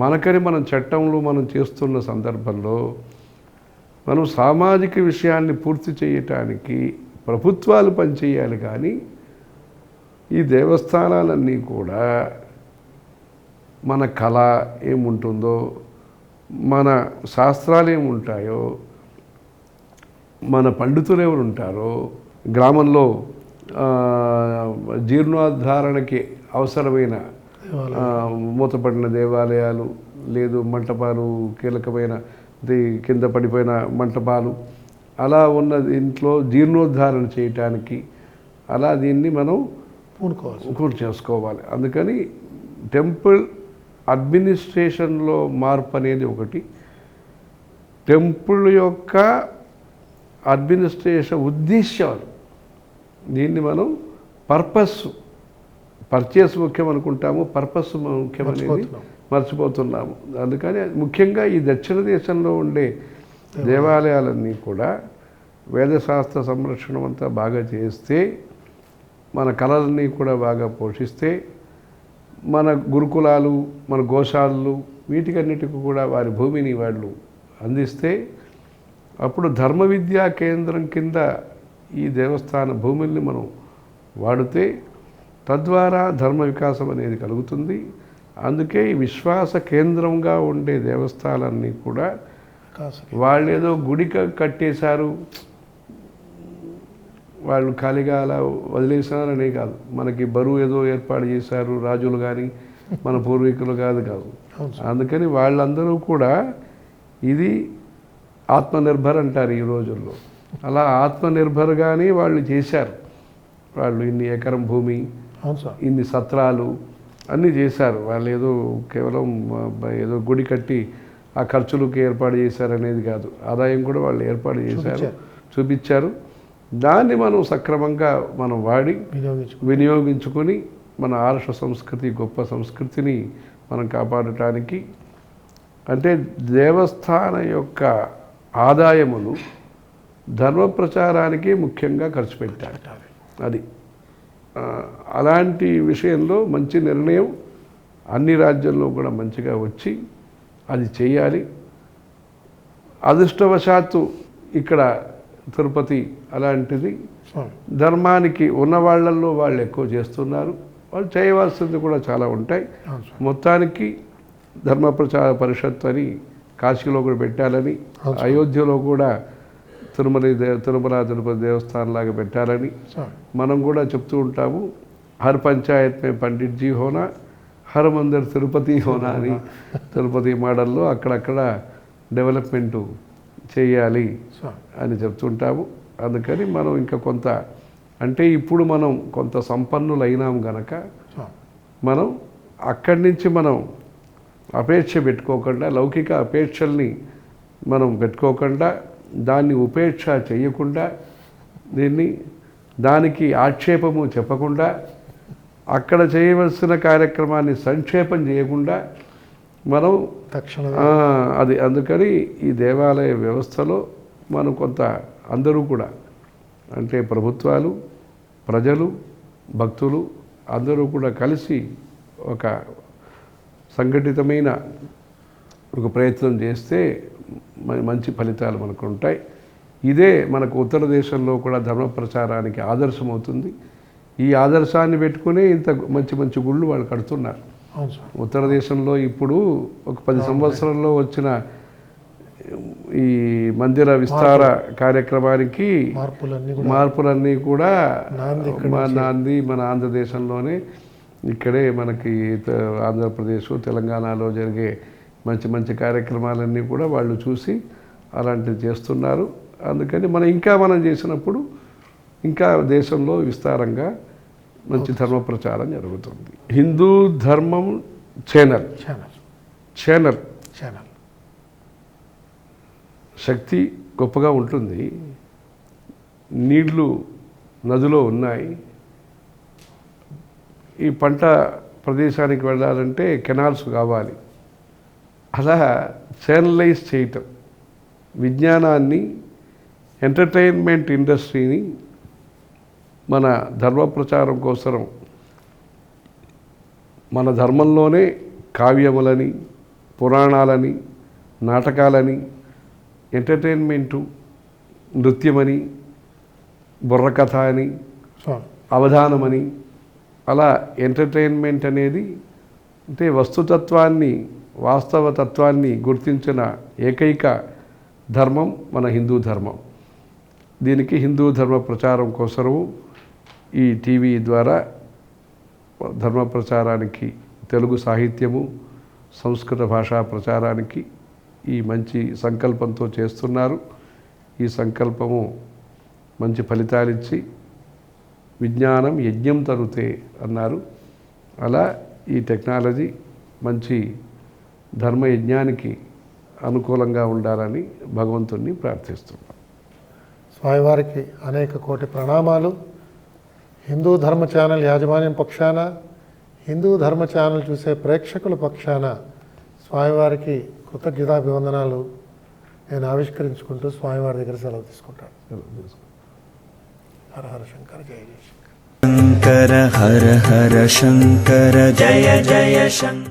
మనకని మనం చట్టంలో మనం చేస్తున్న సందర్భంలో మనం సామాజిక విషయాన్ని పూర్తి చేయటానికి ప్రభుత్వాలు పనిచేయాలి. కానీ ఈ దేవస్థానాలన్నీ కూడా మన కళ ఏముంటుందో, మన శాస్త్రాలు ఏముంటాయో, మన పండితులు ఎవరు ఉంటారో, గ్రామంలో జీర్ణోద్ధారణకి అవసరమైన మూతపడిన దేవాలయాలు, లేదు మంటపాలు, కీలకమైన కింద పడిపోయిన మంటపాలు, అలా ఉన్న ఇంట్లో జీర్ణోద్ధారణ చేయటానికి అలా దీన్ని మనం పూర్తి చేసుకోవాలి. అందుకని టెంపుల్ అడ్మినిస్ట్రేషన్లో మార్పు అనేది ఒకటి, టెంపుల్ యొక్క అడ్మినిస్ట్రేషన్ ఉద్దేశాలు, దీన్ని మనం పర్చేస్ ముఖ్యం అనుకుంటాము, పర్పస్ ముఖ్యం అనేది మర్చిపోతున్నాము. అందుకని ముఖ్యంగా ఈ దక్షిణ దేశంలో ఉండే దేవాలయాలన్నీ కూడా వేదశాస్త్ర సంరక్షణ అంతా బాగా చేస్తే, మన కళలన్నీ కూడా బాగా పోషిస్తే, మన గురుకులాలు, మన గోశాలలు, వీటికన్నిటికీ కూడా వారి భూమిని వాళ్ళు అందిస్తే, అప్పుడు ధర్మ విద్యా కేంద్రం కింద ఈ దేవస్థాన భూముల్ని మనం వాడితే తద్వారా ధర్మ వికాసం అనేది కలుగుతుంది. అందుకే ఈ విశ్వాస కేంద్రంగా ఉండే దేవస్థానాలన్నీ కూడా వాళ్ళు ఏదో గుడి కట్టేశారు, వాళ్ళు ఖాళీగా అలా వదిలేశారనే కాదు, మనకి బరువు ఏదో ఏర్పాటు చేశారు రాజులు కానీ మన పూర్వీకులు కాదు. అందుకని వాళ్ళందరూ కూడా ఇది ఆత్మనిర్భర్ అంటారు ఈ రోజుల్లో. అలా ఆత్మనిర్భర్గానే వాళ్ళు చేశారు. వాళ్ళు ఇన్ని ఎకరం భూమి, ఇన్ని సత్రాలు అన్నీ చేశారు. వాళ్ళు ఏదో కేవలం ఏదో గుడి కట్టి ఆ ఖర్చులకి ఏర్పాటు చేశారనేది కాదు, ఆదాయం కూడా వాళ్ళు ఏర్పాటు చేశారు, చూపించారు. దాన్ని మనం సక్రమంగా మనం వాడి వినియోగించుకొని మన ఆర్ష సంస్కృతి, గొప్ప సంస్కృతిని మనం కాపాడటానికి, అంటే దేవస్థానం యొక్క ఆదాయమును ధర్మ ప్రచారానికి ముఖ్యంగా ఖర్చు పెట్టారు. అది అలాంటి విషయంలో మంచి నిర్ణయం అన్ని రాజ్యాల్లో కూడా మంచిగా వచ్చి అది చేయాలి. అదృష్టవశాత్తు ఇక్కడ తిరుపతి అలాంటిది ధర్మానికి ఉన్న వాళ్ళల్లో వాళ్ళు ఎక్కువ చేస్తున్నారు. వాళ్ళు చేయవలసింది కూడా చాలా ఉంటాయి. మొత్తానికి ధర్మ ప్రచార పరిషత్ అని కాశీలో కూడా పెట్టాలని, అయోధ్యలో కూడా తిరుమల తిరుపతి దేవస్థానం లాగా పెట్టాలని మనం కూడా చెప్తూ ఉంటాము. హర్ పంచాయత్ మే పండిట్ జీ హోనా, హర్ మందిర్ తిరుపతి హోనా అని. తిరుపతి మోడల్లో అక్కడక్కడ డెవలప్మెంటు చేయాలి అని చెప్తుంటాము. అందుకని మనం ఇంకా కొంత అంటే ఇప్పుడు మనం కొంత సంపన్నులైనాం గనక మనం అక్కడి నుంచి మనం అపేక్ష పెట్టుకోకుండా, లౌకిక అపేక్షల్ని మనం పెట్టుకోకుండా, దాన్ని ఉపేక్ష చేయకుండా, దానికి ఆక్షేపము చెప్పకుండా, అక్కడ చేయవలసిన కార్యక్రమాన్ని సంక్షేపం చేయకుండా మనం అది అందుకని ఈ దేవాలయ వ్యవస్థలో మనం కొంత అందరూ కూడా అంటే ప్రభుత్వాలు, ప్రజలు, భక్తులు అందరూ కూడా కలిసి ఒక సంఘటితమైన ఒక ప్రయత్నం చేస్తే మంచి ఫలితాలు మనకు ఉంటాయి. ఇదే మనకు ఉత్తర దేశంలో కూడా ధర్మ ప్రచారానికి ఆదర్శం అవుతుంది. ఈ ఆదర్శాన్ని పెట్టుకునే ఇంత మంచి మంచి గుళ్ళు వాళ్ళు కడుతున్నారు. ఉత్తర దేశంలో ఇప్పుడు ఒక 10 సంవత్సరాల్లో వచ్చిన ఈ మందిర విస్తార కార్యక్రమానికి మార్పులన్నీ కూడా నాంది మన ఆంధ్రదేశంలోనే, ఇక్కడే మనకి ఆంధ్రప్రదేశ్, తెలంగాణలో జరిగే మంచి మంచి కార్యక్రమాలన్నీ కూడా వాళ్ళు చూసి అలాంటివి చేస్తున్నారు. అందుకని మనం చేసినప్పుడు ఇంకా దేశంలో విస్తారంగా మంచి ధర్మ ప్రచారం జరుగుతుంది. హిందూ ధర్మం ఛానల్ శక్తి గొప్పగా ఉంటుంది. నీళ్లు నదిలో ఉన్నాయి. ఈ పంట ప్రదేశానికి వెళ్ళాలంటే కెనాల్స్ కావాలి. అలా ఛానలైజ్ చేయటం, విజ్ఞానాన్ని, ఎంటర్టైన్మెంట్ ఇండస్ట్రీని మన ధర్మ ప్రచారం కోసం మన ధర్మంలోనే కావ్యములని, పురాణాలని, నాటకాలని, ఎంటర్టైన్మెంటు, నృత్యమని, బుర్రకథ అని, అవధానమని, అలా ఎంటర్టైన్మెంట్ అనేది అంటే వస్తుతత్వాన్ని, వాస్తవతత్వాన్ని గుర్తించిన ఏకైక ధర్మం మన హిందూ ధర్మం. దీనికి హిందూ ధర్మ ప్రచారం కోసము ఈ టీవీ ద్వారా ధర్మ ప్రచారానికి, తెలుగు సాహిత్యము, సంస్కృత భాషా ప్రచారానికి ఈ మంచి సంకల్పంతో చేస్తున్నారు. ఈ సంకల్పము మంచి ఫలితాలిచ్చి విజ్ఞానం యజ్ఞం తరుతే అన్నారు. అలా ఈ టెక్నాలజీ మంచి ధర్మయజ్ఞానికి అనుకూలంగా ఉండాలని భగవంతుణ్ణి ప్రార్థిస్తున్నాం. స్వామివారికి అనేక కోటి ప్రణామాలు. హిందూ ధర్మ ఛానల్ యాజమాన్యం పక్షాన, హిందూ ధర్మ ఛానల్ చూసే ప్రేక్షకుల పక్షాన స్వామివారికి కృతజ్ఞతాభివందనాలు నేను ఆవిష్కరించుకుంటూ స్వామివారి దగ్గర సెలవు తీసుకుంటాను. హర హర శంకర, జయ జయ శంకర. శంకర హర హర శంకర, జయ జయ శంకర.